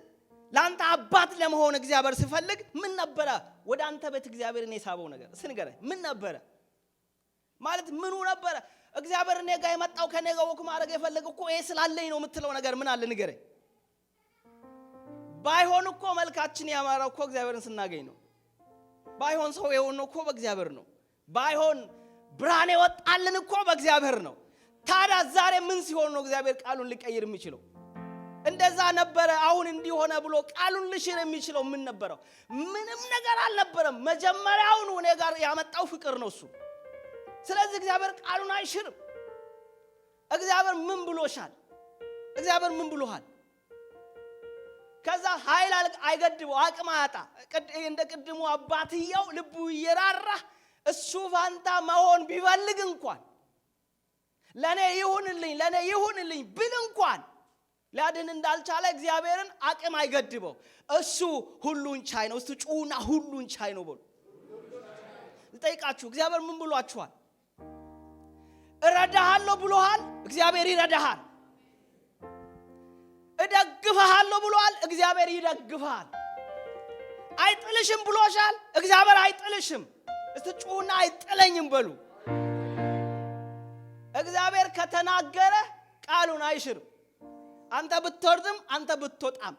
ለአንተ አባት ለመሆን እግዚአብሔር ሲፈልግ ምን ነበረ ወደ አንተ ቤት እግዚአብሔርን የሳበው ነገር? እስንገረኝ፣ ምን ነበረ ማለት ምኑ ነበረ? እግዚአብሔር እኔ ጋር የመጣው ከኔ ጋር ወክ ማድረግ የፈለገ እኮ ይሄ ስላለኝ ነው የምትለው ነገር ምን አለ ንገረኝ። ባይሆን እኮ መልካችን ያማረው እኮ እግዚአብሔርን ስናገኝ ነው። ባይሆን ሰው የሆነው እኮ በእግዚአብሔር ነው። ባይሆን ብርሃን የወጣልን እኮ በእግዚአብሔር ነው። ታዲያ ዛሬ ምን ሲሆን ነው እግዚአብሔር ቃሉን ሊቀይር የሚችለው? እንደዛ ነበረ አሁን እንዲሆነ ብሎ ቃሉን ልሽር የሚችለው ምን ነበረው? ምንም ነገር አልነበረም። መጀመሪያውን እኔ ጋር ያመጣው ፍቅር ነው እሱ። ስለዚህ እግዚአብሔር ቃሉን አይሽርም። እግዚአብሔር ምን ብሎሻል? እግዚአብሔር ምን ብሎሃል? ከዛ ኃይል አይገድበው፣ አቅም አያጣ። እንደ ቅድሙ አባትየው ልቡ ይራራ እሱ ፋንታ መሆን ቢፈልግ እንኳን ለኔ ይሁንልኝ ብል እንኳን ሊያድን እንዳልቻለ እግዚአብሔርን አቅም አይገድበው። እሱ ሁሉን ቻይ ነው። እስቲ ጩሁና ሁሉን ቻይ ነው በሉ። ልጠይቃችሁ፣ እግዚአብሔር ምን ብሏችኋል? እረዳሃለሁ ብሎሃል፣ እግዚአብሔር ይረዳሃል። እደግፍሃለሁ ብሎሃል፣ እግዚአብሔር ይደግፍሃል። አይጥልሽም ብሎሻል፣ እግዚአብሔር አይጥልሽም። እስቲ ጩሁና አይጥለኝም በሉ። እግዚአብሔር ከተናገረ ቃሉን አይሽርም። አንተ ብትወርድም አንተ ብትወጣም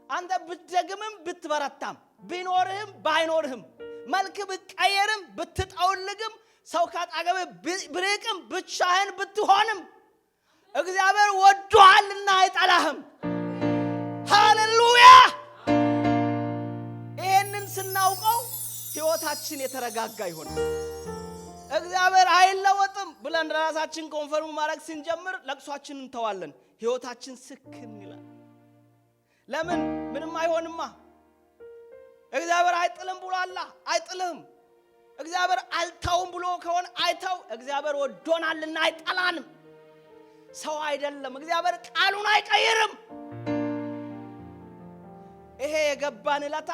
አንተ ብትደግምም ብትበረታም ቢኖርህም ባይኖርህም መልክ ብትቀየርም ብትጠውልግም ሰው ካጣገበ ብርቅም ብቻህን ብትሆንም እግዚአብሔር ወዶሃልና አይጠላህም። ሃሌሉያ! ይሄንን ስናውቀው ሕይወታችን የተረጋጋ ይሆናል። እግዚአብሔር አይለወጥም ብለን ራሳችን ኮንፈርም ማድረግ ስንጀምር ለቅሷችንን እንተዋለን። ሕይወታችን ስክን ይላል። ለምን? ምንም አይሆንማ። እግዚአብሔር አይጥልም ብሏላ፣ አይጥልም። እግዚአብሔር አልተውም ብሎ ከሆነ አይተው። እግዚአብሔር ወዶናልና አይጠላንም። ሰው አይደለም። እግዚአብሔር ቃሉን አይቀይርም። ይሄ የገባን ለታ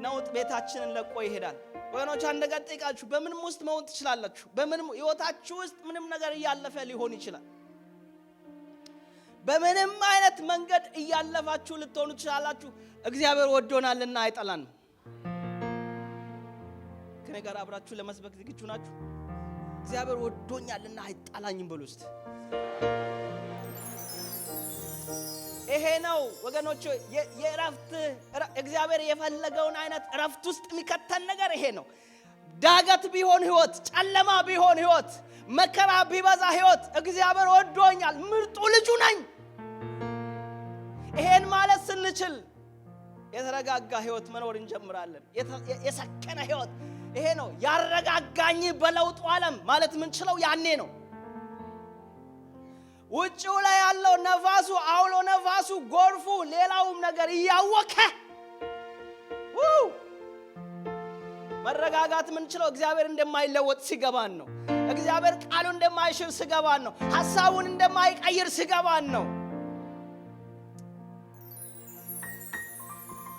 ነውጥ ቤታችንን ለቆ ይሄዳል። ወገኖች አንድ ነገር ጠይቃችሁ፣ በምንም ውስጥ መሆን ትችላላችሁ። በምንም ሕይወታችሁ ውስጥ ምንም ነገር እያለፈ ሊሆን ይችላል። በምንም አይነት መንገድ እያለፋችሁ ልትሆኑ ትችላላችሁ። እግዚአብሔር ወዶናልና አይጠላንም። ከኔ ጋር አብራችሁ ለመስበክ ዝግጁ ናችሁ? እግዚአብሔር ወዶኛልና አይጠላኝም በሉ እስቲ። ይሄ ነው ወገኖች የእረፍት እግዚአብሔር የፈለገውን አይነት እረፍት ውስጥ የሚከተን ነገር ይሄ ነው። ዳገት ቢሆን ህይወት፣ ጨለማ ቢሆን ህይወት፣ መከራ ቢበዛ ህይወት እግዚአብሔር ወዶኛል፣ ምርጡ ልጁ ነኝ። ይሄን ማለት ስንችል የተረጋጋ ህይወት መኖር እንጀምራለን። የሰከነ ህይወት ይሄ ነው። ያረጋጋኝ በለውጡ ዓለም ማለት ምን ችለው ያኔ ነው። ውጭው ላይ ያለው ነፋሱ፣ አውሎ ነፋሱ፣ ጎርፉ፣ ሌላውም ነገር እያወከ መረጋጋት የምንችለው እግዚአብሔር እንደማይለወጥ ሲገባን ነው። እግዚአብሔር ቃሉን እንደማይሽር ሲገባን ነው። ሐሳቡን እንደማይቀይር ሲገባን ነው።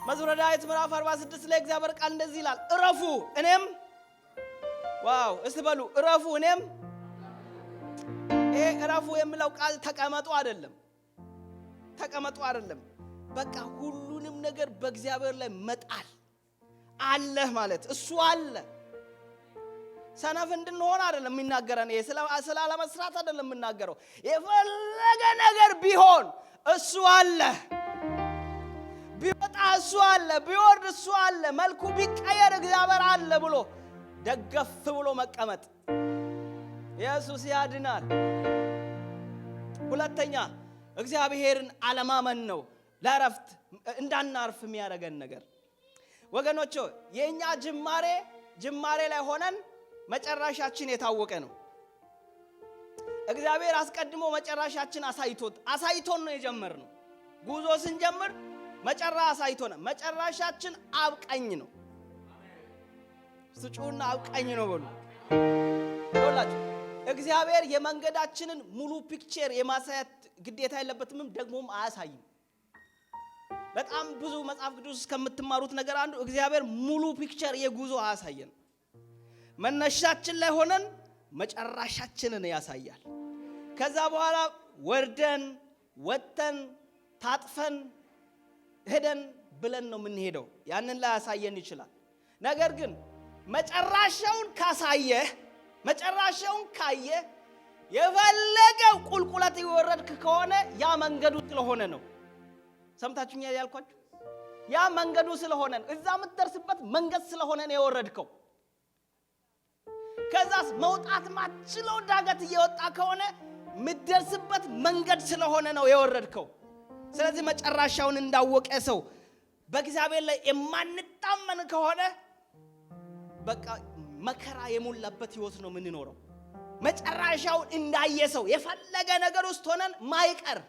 መዝሙረ ዳዊት ምዕራፍ 46 ላይ እግዚአብሔር ቃል እንደዚህ ይላል፣ እረፉ እኔም ዋው እስቲ በሉ እረፉ እኔም። ይሄ እረፉ የሚለው ቃል ተቀመጡ አይደለም፣ ተቀመጡ አይደለም። በቃ ሁሉንም ነገር በእግዚአብሔር ላይ መጣል አለ ማለት እሱ አለ። ሰነፍ እንድንሆን አይደለም የሚናገረን፣ ስላለ መስራት አይደለም የምናገረው። የፈለገ ነገር ቢሆን እሱ አለ፣ ቢወጣ እሱ አለ፣ ቢወርድ እሱ አለ፣ መልኩ ቢቀየር እግዚአብሔር አለ ብሎ ደገፍ ብሎ መቀመጥ ኢየሱስ ያድናል። ሁለተኛ እግዚአብሔርን አለማመን ነው ለረፍት እንዳናርፍ የሚያደርገን ነገር። ወገኖች የኛ ጅማሬ ላይ ሆነን መጨረሻችን የታወቀ ነው። እግዚአብሔር አስቀድሞ መጨረሻችን አሳይቶን ነው የጀመርነው። ጉዞ ስንጀምር መጨረሻ አሳይቶን፣ መጨረሻችን አብቀኝ ነው። ስጩና አብቀኝ ነው በሉ። ይኸውላችሁ እግዚአብሔር የመንገዳችንን ሙሉ ፒክቸር የማሳየት ግዴታ የለበትም፣ ደግሞም አያሳይም። በጣም ብዙ መጽሐፍ ቅዱስ ከምትማሩት ነገር አንዱ እግዚአብሔር ሙሉ ፒክቸር የጉዞ አያሳየን። መነሻችን ላይ ሆነን መጨረሻችንን ያሳያል። ከዛ በኋላ ወርደን ወጥተን ታጥፈን ሄደን ብለን ነው የምንሄደው። ያንን ላይ ያሳየን ይችላል። ነገር ግን መጨረሻውን ካየ የፈለገው ቁልቁለት ይወረድክ ከሆነ ያ መንገዱ ስለሆነ ነው። ሰምታችሁኛል ያልኳችሁ? ያ መንገዱ ስለሆነ ነው። እዛ የምትደርስበት መንገድ ስለሆነ ነው የወረድከው። ከዛስ መውጣት ማችለው ዳገት እየወጣ ከሆነ የምትደርስበት መንገድ ስለሆነ ነው የወረድከው። ስለዚህ መጨረሻውን እንዳወቀ ሰው በእግዚአብሔር ላይ የማንታመን ከሆነ በቃ መከራ የሞላበት ህይወት ነው የምንኖረው። መጨረሻውን እንዳየ ሰው የፈለገ ነገር ውስጥ ሆነን ማይቀር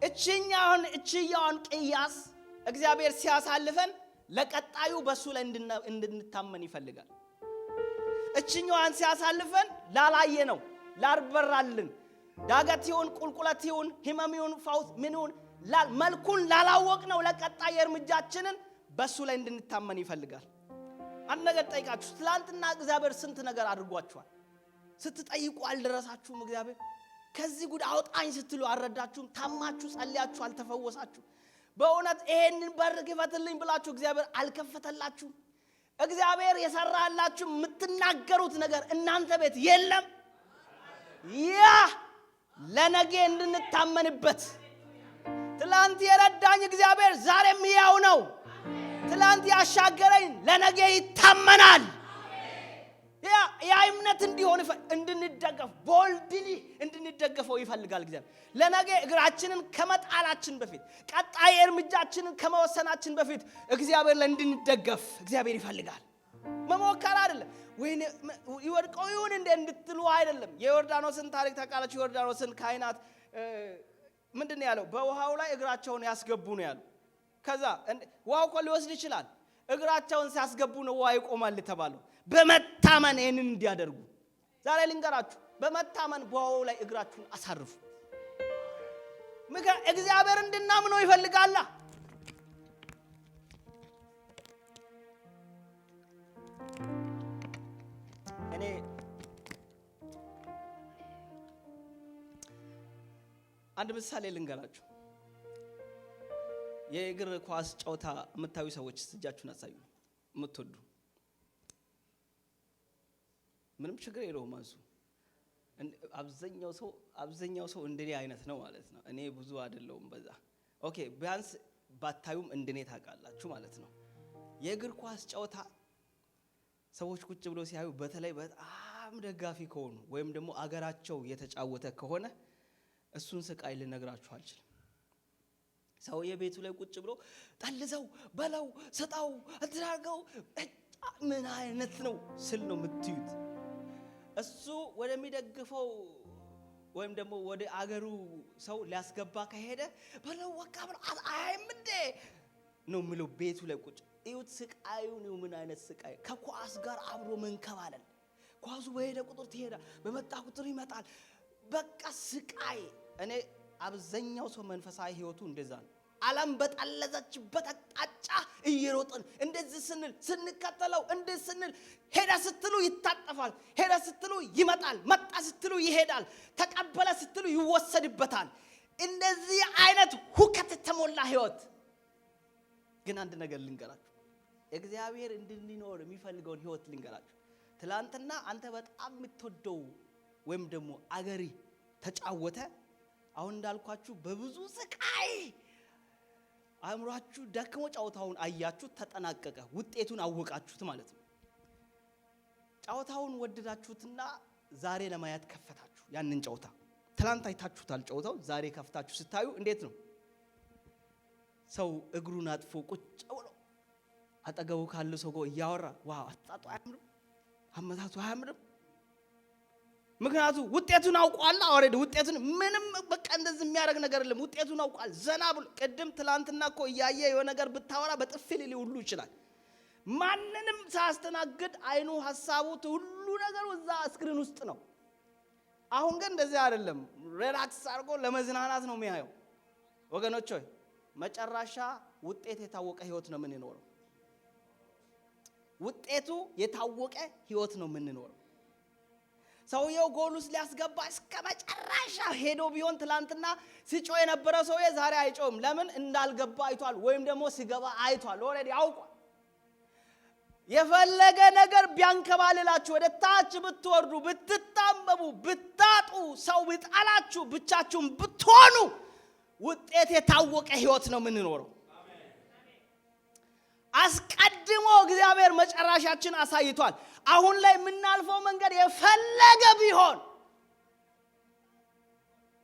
እችኛውን ቅያስ እግዚአብሔር ሲያሳልፈን ለቀጣዩ በሱ ላይ እንድንታመን ይፈልጋል። እችኛዋን ሲያሳልፈን ላላየ ነው ላርበራልን ዳገት ይሁን ቁልቁለት ይሁን ህመም ይሁን ፈውስ ምን ይሁን መልኩን ላላወቅ ነው ለቀጣይ እርምጃችንን በሱ ላይ እንድንታመን ይፈልጋል። አንድ ነገር ጠይቃችሁ ትላንትና እግዚአብሔር ስንት ነገር አድርጓችኋል? ስትጠይቁ አልደረሳችሁም? እግዚአብሔር ከዚህ ጉድ አውጣኝ ስትሉ አልረዳችሁም? ታማችሁ ጸልያችሁ አልተፈወሳችሁ? በእውነት ይሄንን በር ክፈትልኝ ብላችሁ እግዚአብሔር አልከፈተላችሁም? እግዚአብሔር የሰራላችሁ የምትናገሩት ነገር እናንተ ቤት የለም? ያ ለነገ እንድንታመንበት ትላንት የረዳኝ እግዚአብሔር ዛሬም ያው ነው። ትላንት ያሻገረኝ ለነገ ይታመናል። ያ እምነት እንዲሆን እንድንደገፍ ቦልድሊ እንድንደገፈው ይፈልጋል እግዚአብሔር። ለነገ እግራችንን ከመጣላችን በፊት ቀጣይ እርምጃችንን ከመወሰናችን በፊት እግዚአብሔር ላይ እንድንደገፍ እግዚአብሔር ይፈልጋል። መሞከር አይደለም ወይ ይወድቀው ይሁን እንድትሉ አይደለም። የዮርዳኖስን ታሪክ ታውቃላችሁ? የዮርዳኖስን ካህናት ምንድነው ያለው? በውሃው ላይ እግራቸውን ያስገቡ ነው ያለው። ከዛ ውሃው እኮ ሊወስድ ይችላል። እግራቸውን ሲያስገቡ ነው ውሃ ይቆማል ተባለው። በመታመን ይሄንን እንዲያደርጉ ዛሬ ልንገራችሁ፣ በመታመን በውሃው ላይ እግራችሁን አሳርፉ። እግዚአብሔር እንድናምነው ይፈልጋል። እኔ አንድ ምሳሌ ልንገራችሁ። የእግር ኳስ ጨዋታ የምታዩ ሰዎች እጃችሁን አሳዩ። የምትወዱ ምንም ችግር የለውም አንሱ። አብዛኛው ሰው እንደኔ አይነት ነው ማለት ነው። እኔ ብዙ አይደለሁም በዛ። ኦኬ ቢያንስ ባታዩም እንደኔ ታውቃላችሁ ማለት ነው። የእግር ኳስ ጨዋታ ሰዎች ቁጭ ብለው ሲያዩ በተለይ በጣም ደጋፊ ከሆኑ ወይም ደግሞ አገራቸው የተጫወተ ከሆነ እሱን ስቃይ ልነግራችሁ አልችልም። ሰው የቤቱ ላይ ቁጭ ብሎ ጠልዘው በለው ሰጣው አድራገው ምን አይነት ነው ስል ነው የምትዩት። እሱ ወደሚደግፈው ወይም ደግሞ ወደ አገሩ ሰው ሊያስገባ ከሄደ በለው ወቃ ብሎ አይምዴ ነው ምለው ቤቱ ላይ ቁጭ እዩት ስቃዩ ነው ምን አይነት ስቃይ ከኳስ ጋር አብሮ መንከባለል ኳሱ በሄደ ቁጥር ትሄዳል በመጣ ቁጥር ይመጣል በቃ ስቃይ እኔ አብዛኛው ሰው መንፈሳዊ ህይወቱ እንደዛ ነው ዓለም በጠለዘችበት አቅጣጫ እየሮጥን እንደዚህ ስንከተለው እንደዚህ ስንል ሄዳ ስትሉ ይታጠፋል ሄዳ ስትሉ ይመጣል መጣ ስትሉ ይሄዳል ተቀበለ ስትሉ ይወሰድበታል እንደዚህ አይነት ሁከት ተሞላ ህይወት ግን አንድ ነገር ልንገራችሁ እግዚአብሔር እንድንኖር የሚፈልገው ህይወት ልንገራችሁ ትላንትና አንተ በጣም የምትወደው ወይም ደግሞ አገሪ ተጫወተ አሁን እንዳልኳችሁ በብዙ ስቃይ አእምሯችሁ ደክሞ ጫውታውን አያችሁ ተጠናቀቀ ውጤቱን አወቃችሁት ማለት ነው ጫውታውን ወደዳችሁትና ዛሬ ለማየት ከፈታችሁ ያንን ጫውታ ትላንት አይታችሁታል ጫውታው ዛሬ ከፍታችሁ ስታዩ እንዴት ነው ሰው እግሩን አጥፎ ቁጭ ብሎ አጠገቡ ካለ ሰው ጋር ያወራ ዋው አጣጣው አያምርም አመታቱ አያምርም ምክንያቱም ውጤቱን አውቋል አወረደ ውጤቱን ምንም በቃ እንደዚህ የሚያረግ ነገር የለም ውጤቱን አውቋል ዘና ብሎ ቀደም ትላንትናኮ ያየ የሆነ ነገር ብታወራ በጥፍል ሊውሉ ይችላል ማንንም ሳስተናግድ አይኑ ሐሳቡ ሁሉ ነገር እዛ ስክሪን ውስጥ ነው አሁን ግን እንደዚህ አይደለም ሪላክስ አድርጎ ለመዝናናት ነው የሚያየው ወገኖች ሆይ መጨረሻ ውጤት የታወቀ ህይወት ነው ምን ይኖረው ውጤቱ የታወቀ ህይወት ነው ምን ይኖረው ሰውየው ጎሉስ ሊያስገባ እስከ መጨረሻ ሄዶ ቢሆን ትላንትና ሲጮ የነበረ ሰውዬ ዛሬ አይጮም ለምን እንዳልገባ አይቷል ወይም ደግሞ ሲገባ አይቷል ኦሬዲ አውቋል የፈለገ ነገር ቢያንከባልላችሁ ወደ ታች ብትወርዱ ብትጣመሙ ብታጡ ሰው ቢጣላችሁ ብቻችሁን ብትሆኑ ውጤት የታወቀ ህይወት ነው ምን ይኖረው አስቀድሞ እግዚአብሔር መጨረሻችን አሳይቷል አሁን ላይ ምናልፈው መንገድ የፈለገ ቢሆን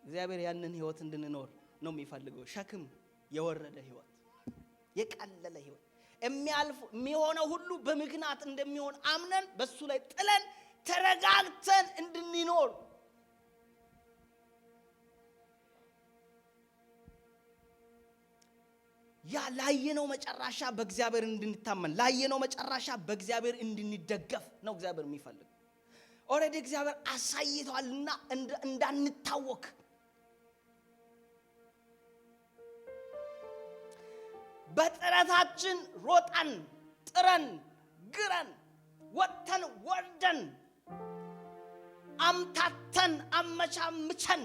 እግዚአብሔር ያንን ህይወት እንድንኖር ነው የሚፈልገው ሸክም የወረደ ህይወት የቀለለ ህይወት የሚሆነው ሁሉ በምክንያት እንደሚሆን አምነን በሱ ላይ ጥለን ተረጋግተን እንድንኖር ያ ላየነው መጨረሻ በእግዚአብሔር እንድንታመን ላየነው መጨረሻ በእግዚአብሔር እንድንደገፍ ነው እግዚአብሔር የሚፈልግ ኦሬዲ እግዚአብሔር አሳይቷልና እንዳንታወክ በጥረታችን ሮጠን ጥረን ግረን ወጥተን ወርደን አምታተን አመቻምቸን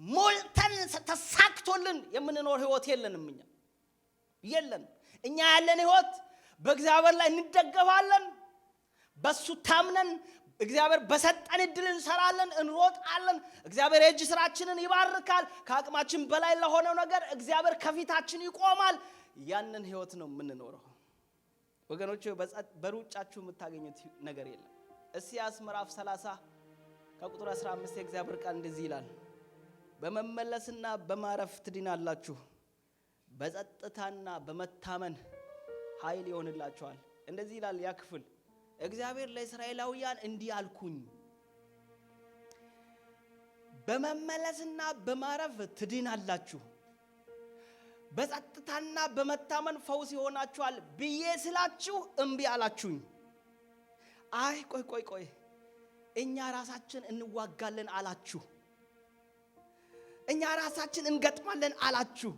ሞልተን ተሳክቶልን የምንኖር ህይወት የለንም እኛ ያለን ህይወት በእግዚአብሔር ላይ እንደገፋለን በሱ ታምነን እግዚአብሔር በሰጠን እድል እንሰራለን እንሮጣለን እግዚአብሔር የእጅ ስራችንን ይባርካል ከአቅማችን በላይ ለሆነው ነገር እግዚአብሔር ከፊታችን ይቆማል ያንን ህይወት ነው የምንኖረው ወገኖቼ በሩጫችሁ የምታገኙት ነገር የለም ኢሳይያስ ምዕራፍ 30 ከቁጥር 15 የእግዚአብሔር ቃል እንደዚህ ይላል በመመለስና በማረፍ ትድናላችሁ በጸጥታና በመታመን ኃይል ይሆንላችኋል እንደዚህ ይላል ያ ክፍል እግዚአብሔር ለእስራኤላውያን እንዲህ አልኩኝ በመመለስና በማረፍ ትድናላችሁ በጸጥታና በመታመን ፈውስ ይሆናችኋል ብዬ ስላችሁ እምቢ አላችሁኝ አይ ቆይ እኛ ራሳችን እንዋጋለን አላችሁ እኛ ራሳችን እንገጥማለን አላችሁ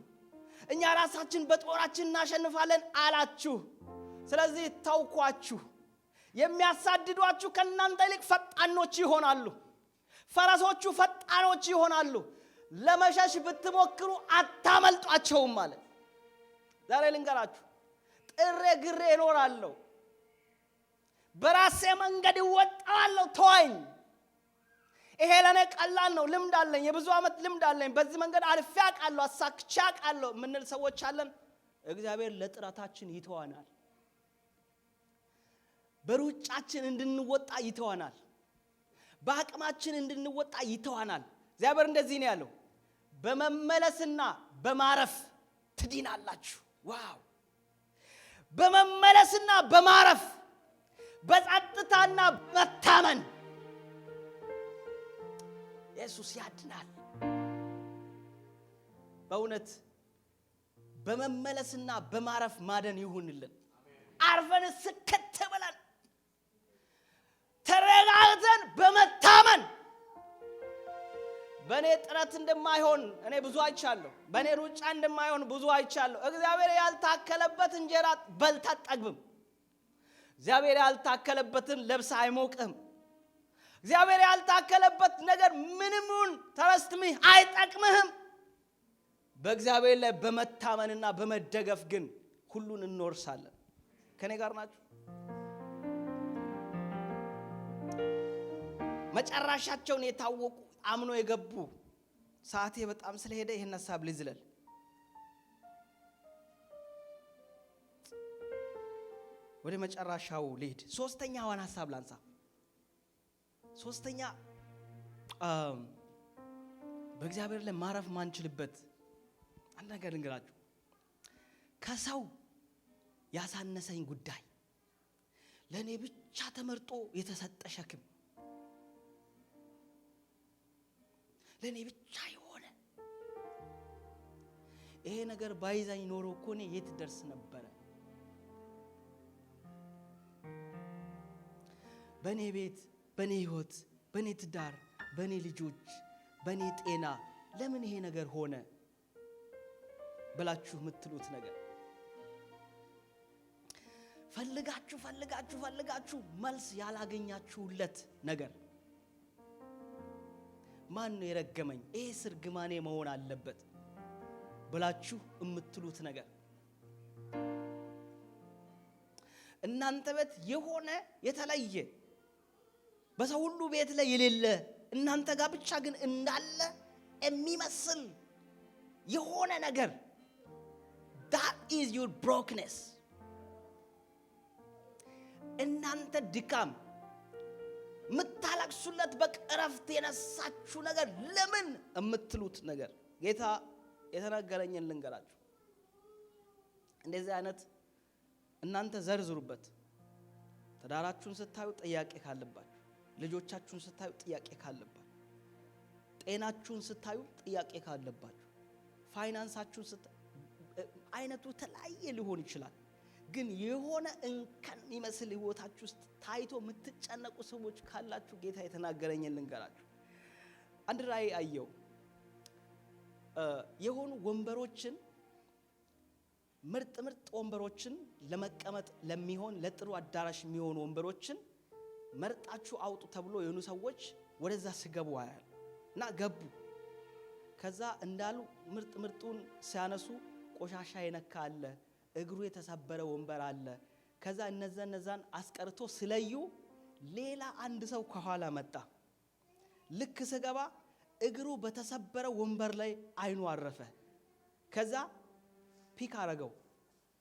እኛ ራሳችን በጦራችን እናሸንፋለን አላችሁ ስለዚህ ታውቋችሁ የሚያሳድዷችሁ ከናንተ ይልቅ ፈጣኖች ይሆናሉ ፈረሶቹ ፈጣኖች ይሆናሉ ለመሸሽ ብትሞክሩ አታመልጧቸውም ማለት ዛሬ ልንገራችሁ ጥሬ ግሬ እኖራለሁ በራሴ መንገድ እወጣለሁ ተወኝ ይሄ ለኔ ቀላል ነው ልምድ አለኝ የብዙ አመት ልምድ አለኝ በዚህ መንገድ አልፌ አውቃለሁ አሳክቼ አውቃለሁ ምንል ሰዎች አለን እግዚአብሔር ለጥራታችን ይተዋናል በሩጫችን እንድንወጣ ይተዋናል በአቅማችን እንድንወጣ ይተዋናል እግዚአብሔር እንደዚህ ነው ያለው በመመለስና በማረፍ ትድናላችሁ ዋው በመመለስና በማረፍ በጸጥታና በመታመን ኢየሱስ ያድናል በእውነት በመመለስና በማረፍ ማደን ይሁንልን። አርፈን ስከት ብለን ተረጋግተን በመታመን በኔ ጥረት እንደማይሆን እኔ ብዙ አይቻለሁ። በኔ ሩጫ እንደማይሆን ብዙ አይቻለሁ። እግዚአብሔር ያልታከለበት እንጀራ በልታ አትጠግብም። እግዚአብሔር ያልታከለበትን ለብሳ አይሞቅህም። እግዚአብሔር ያልታከለበት ነገር ምንምን ተረስትሚ አይጠቅምህም። በእግዚአብሔር ላይ በመታመንና በመደገፍ ግን ሁሉን እንወርሳለን። ከኔ ጋር ናችሁ? መጨረሻቸውን የታወቁ አምኖ የገቡ ሰዓቴ በጣም ስለሄደ ይሄን ሐሳብ ልዝለል። ወደ መጨረሻው ልሂድ። ሶስተኛውን ሐሳብ ላንሳ። ሶስተኛ በእግዚአብሔር ላይ ማረፍ ማንችልበት አንድ ነገር ልንገራችሁ። ከሰው ያሳነሰኝ ጉዳይ፣ ለኔ ብቻ ተመርጦ የተሰጠ ሸክም፣ ለኔ ብቻ የሆነ ይሄ ነገር ባይዛኝ ኖሮ እኮ እኔ የት ደርስ ነበረ? በኔ ቤት፣ በኔ ህይወት፣ በኔ ትዳር፣ በኔ ልጆች፣ በኔ ጤና ለምን ይሄ ነገር ሆነ ብላችሁ የምትሉት ነገር ፈልጋችሁ መልስ ያላገኛችሁለት ነገር ማን ነው የረገመኝ? ይሄ ስርግማኔ መሆን አለበት ብላችሁ የምትሉት ነገር እናንተ ቤት የሆነ የተለየ በሰው ሁሉ ቤት ላይ የሌለ እናንተ ጋር ብቻ ግን እንዳለ የሚመስል የሆነ ነገር that is your brokenness። እናንተ ድካም ምታለቅሱለት በቅረፍት የነሳችሁ ነገር ለምን የምትሉት ነገር ጌታ የተናገረኝን ልንገራችሁ። እንደዚህ አይነት እናንተ ዘርዝሩበት። ትዳራችሁን ስታዩ ጥያቄ ካለባችሁ፣ ልጆቻችሁን ስታዩ ጥያቄ ካለባችሁ፣ ጤናችሁን ስታዩ ጥያቄ ካለባችሁ፣ ፋይናንሳችሁን ስታዩ አይነቱ ተለያየ ሊሆን ይችላል። ግን የሆነ እንከን ይመስል ህይወታችሁ ውስጥ ታይቶ የምትጨነቁ ሰዎች ካላችሁ ጌታ የተናገረኝን ልንገራችሁ። አንድ ራእይ አየሁ። የሆኑ ወንበሮችን ምርጥ ወንበሮችን ለመቀመጥ ለሚሆን ለጥሩ አዳራሽ የሚሆኑ ወንበሮችን መርጣችሁ አውጡ ተብሎ የሆኑ ሰዎች ወደዛ ሲገቡ አያል እና ገቡ። ከዛ እንዳሉ ምርጡን ሲያነሱ ቆሻሻ የነካ አለ፣ እግሩ የተሰበረ ወንበር አለ። ከዛ እነዛን አስቀርቶ ስለዩ ሌላ አንድ ሰው ከኋላ መጣ። ልክ ስገባ እግሩ በተሰበረ ወንበር ላይ አይኑ አረፈ። ከዛ ፒክ አረገው።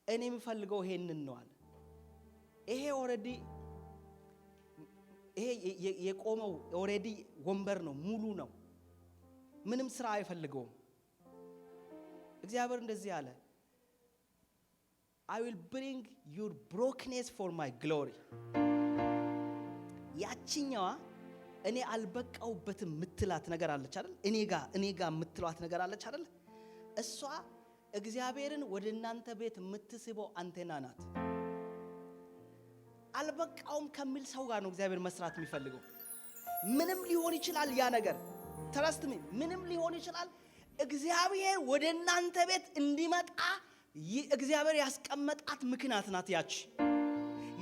እኔ የምፈልገው ይሄንን ነው አለ። ይሄ ኦሬዲ ይሄ የቆመው ኦሬዲ ወንበር ነው፣ ሙሉ ነው፣ ምንም ስራ አይፈልገውም። እግዚአብሔር እንደዚህ አለ፣ I will bring your brokenness for my glory። ያቺኛዋ እኔ አልበቃውበትም ምትላት ነገር አለች አይደል? እኔ ጋር ምትሏት ነገር አለች አይደል? እሷ እግዚአብሔርን ወደ እናንተ ቤት የምትስበው አንቴና ናት። አልበቃውም ከሚል ሰው ጋር ነው እግዚአብሔር መስራት የሚፈልገው። ምንም ሊሆን ይችላል ያ ነገር፣ ትረስት ሚ፣ ምንም ሊሆን ይችላል። እግዚአብሔር ወደ እናንተ ቤት እንዲመጣ እግዚአብሔር ያስቀመጣት ምክንያት ናት።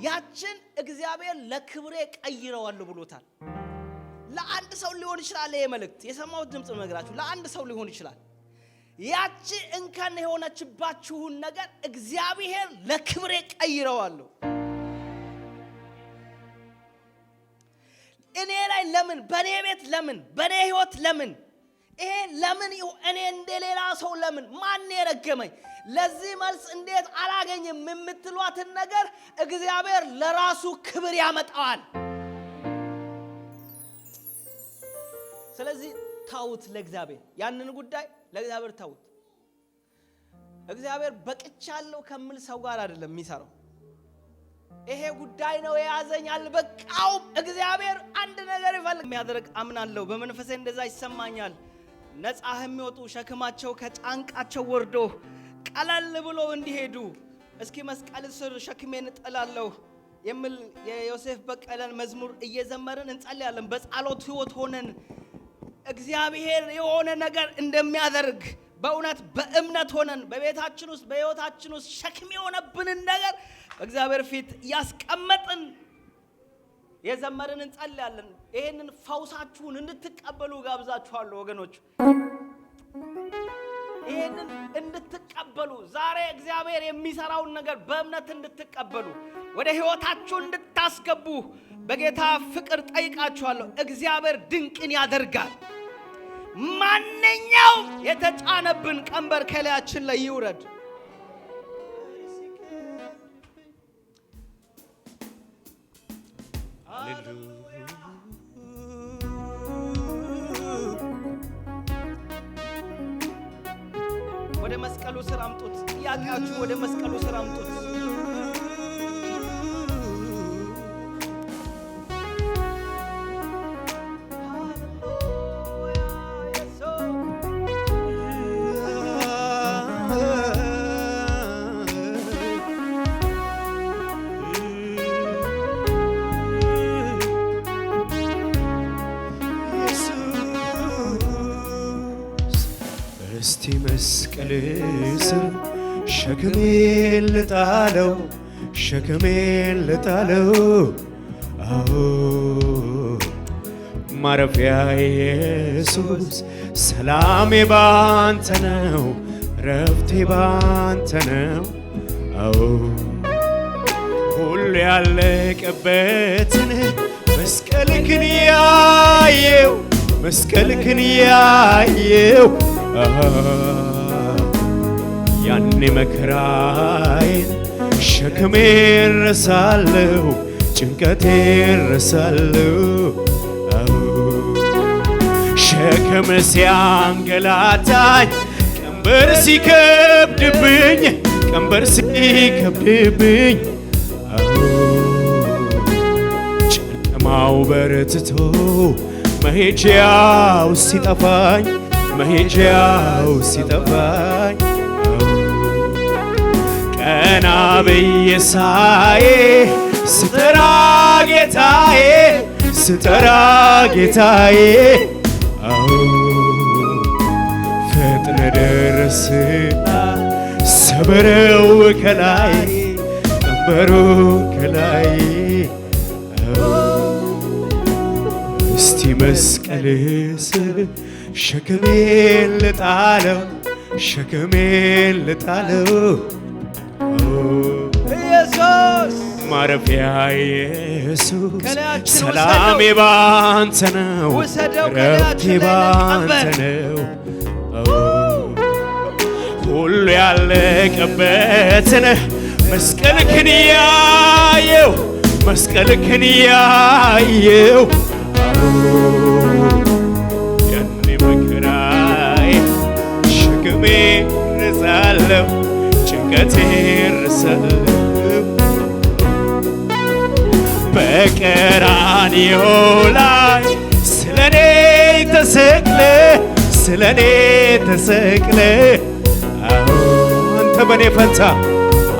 ያችን እግዚአብሔር ለክብሬ ቀይረዋለሁ ብሎታል። ለአንድ ሰው ሊሆን ይችላል ይሄ መልእክት የሰማሁት ድምጽ ነግራችሁ፣ ለአንድ ሰው ሊሆን ይችላል። ያቺ እንከን የሆነችባችሁን ነገር እግዚአብሔር ለክብሬ ቀይረዋለሁ። እኔ ላይ ለምን፣ በኔ ቤት ለምን፣ በኔ ህይወት ለምን፣ ይሄ ለምን እኔ እንደሌላ ሰው ለምን፣ ማን የረገመኝ፣ ለዚህ መልስ እንዴት አላገኝም የምትሏትን ነገር እግዚአብሔር ለራሱ ክብር ያመጣዋል። ስለዚህ ታውት ለእግዚአብሔር፣ ያንን ጉዳይ ለእግዚአብሔር ታውት። እግዚአብሔር በቅቻለሁ ከሚል ሰው ጋር አይደለም የሚሰራው። ይሄ ጉዳይ ነው የያዘኝ አልበቃውም። እግዚአብሔር አንድ ነገር ይፈልግ የሚያደርግ አምናለሁ። በመንፈሴ እንደዛ ይሰማኛል። ነፃ የሚወጡ ሸክማቸው ከጫንቃቸው ወርዶ ቀለል ብሎ እንዲሄዱ እስኪ መስቀል ስር ሸክሜን እጥላለሁ የሚል የዮሴፍ በቀለን መዝሙር እየዘመርን እንጸልያለን። በጸሎት ህይወት ሆነን እግዚአብሔር የሆነ ነገር እንደሚያደርግ በእውነት በእምነት ሆነን በቤታችን ውስጥ በህይወታችን ውስጥ ሸክም የሆነብንን ነገር እግዚአብሔር ፊት ያስቀመጥን የዘመርን እንጸልያለን። ይሄንን ፈውሳችሁን እንድትቀበሉ ጋብዛችኋለሁ ወገኖች። ይሄንን እንድትቀበሉ ዛሬ እግዚአብሔር የሚሰራውን ነገር በእምነት እንድትቀበሉ ወደ ህይወታችሁ እንድታስገቡ በጌታ ፍቅር ጠይቃችኋለሁ። እግዚአብሔር ድንቅን ያደርጋል። ማንኛው የተጫነብን ቀንበር ከላያችን ላይ ይውረድ። ወደ መስቀሉ ስር አምጡት። ጥያቄያችሁ ወደ መስቀሉ ስር አምጡት። እስቲ መስቀል ስር ሸክሜን ልጣለው፣ ሸክሜን ልጣለው። አዎ ማረፊያ ኢየሱስ፣ ሰላሜ ባንተ ነው፣ ረፍቴ ባንተ ነው። አዎ ሁሉ ያለቀበትን መስቀልክን ያየው፣ መስቀልክን ያየው። ያኔ መከራዬን ሸክሜን ረሳለሁ፣ ጭንቀቴን ረሳለሁ። ሸክም ሲያንገላታኝ ቀንበር ሲከብድብኝ፣ ቀንበር ሲከብድብኝ፣ ጨለማው በርትቶ መሄጃው ሲጠፋኝ፣ መሄጃው ሲጠፋኝ፣ ቀና ብዬ ሳይ ስጠራ ጌታዬ፣ ስጠራ ጌታዬ፣ ፈጥነ ደረስና ሰበረው ከላይ፣ ቀንበሩ ከላይ። እስቲ መስቀል ስር ሸክሜን ልጣለው፣ ሸክሜን ልጣለው። ኢየሱስ ማረፊያ ኢየሱስ፣ ሰላሜ ባንተ ነው፣ ረፍቴ ባንተ ነው። ሁሉ ያለቀበትን መስቀልክን ያየው፣ መስቀልክን ያየው። ያኔ መከራዬ ሸክሜ ረሳለሁ፣ ጭንቀቴ ረሳለሁ። በቀራንዮ ላይ ስለኔ ተሰቅለ፣ ስለኔ ተሰቅለ። አንተ በኔ ፈንታ፣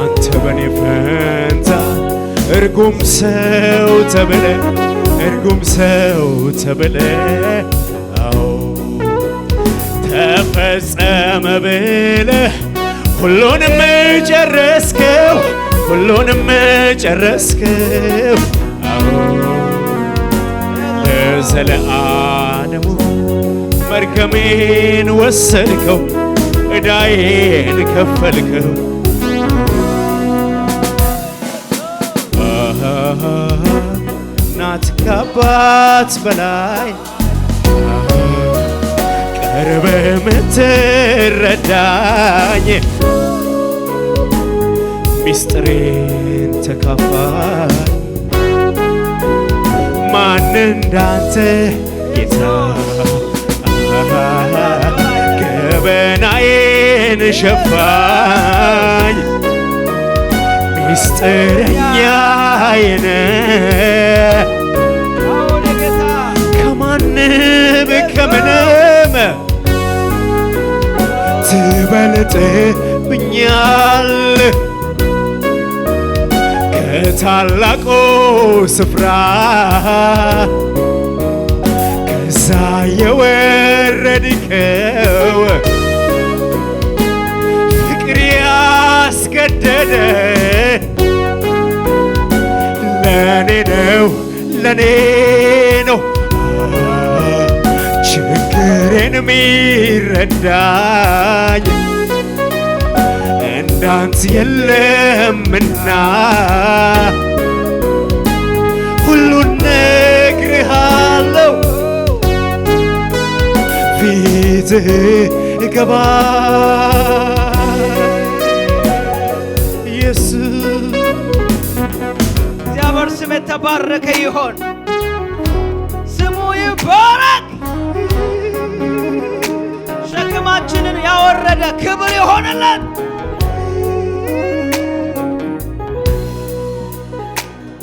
አንተ በኔ ፈንታ እርጉም ሰው ተብለ፣ እርጉም ሰው ተብለ። ተፈጸመ ብለህ ሁሉንም ጨረስከው፣ ሁሉንም ጨረስከው። ለዘለዓለሙ መርገሜን ወሰድከው፣ ዕዳዬን ከፈልከው። እናት ከአባት በላይ ቀርበህ ምትረዳኝ፣ ሚስጥሬን ተካፋይ ማን እንዳንተ ጌታ። ገበናዬን ሸፋኝ፣ ሚስጥረኛዬ ነህ። ከማንም ከምንም ትበልጥ ደርሶብኛል ከታላቁ ስፍራ ከዛ የወረድከው ፍቅር ያስገደደ ለኔ ነው ለኔ ነው ችግሬን ሚረዳኝ እንዳንተ የለምና ሁሉን ነግሬሃለሁ ፊትህ ገባ ኢየሱስ እግዚአብሔር ስም የተባረከ ይሆን ስሙ ይባረክ ሸክማችንን ያወረደ ክብር ይሆንለት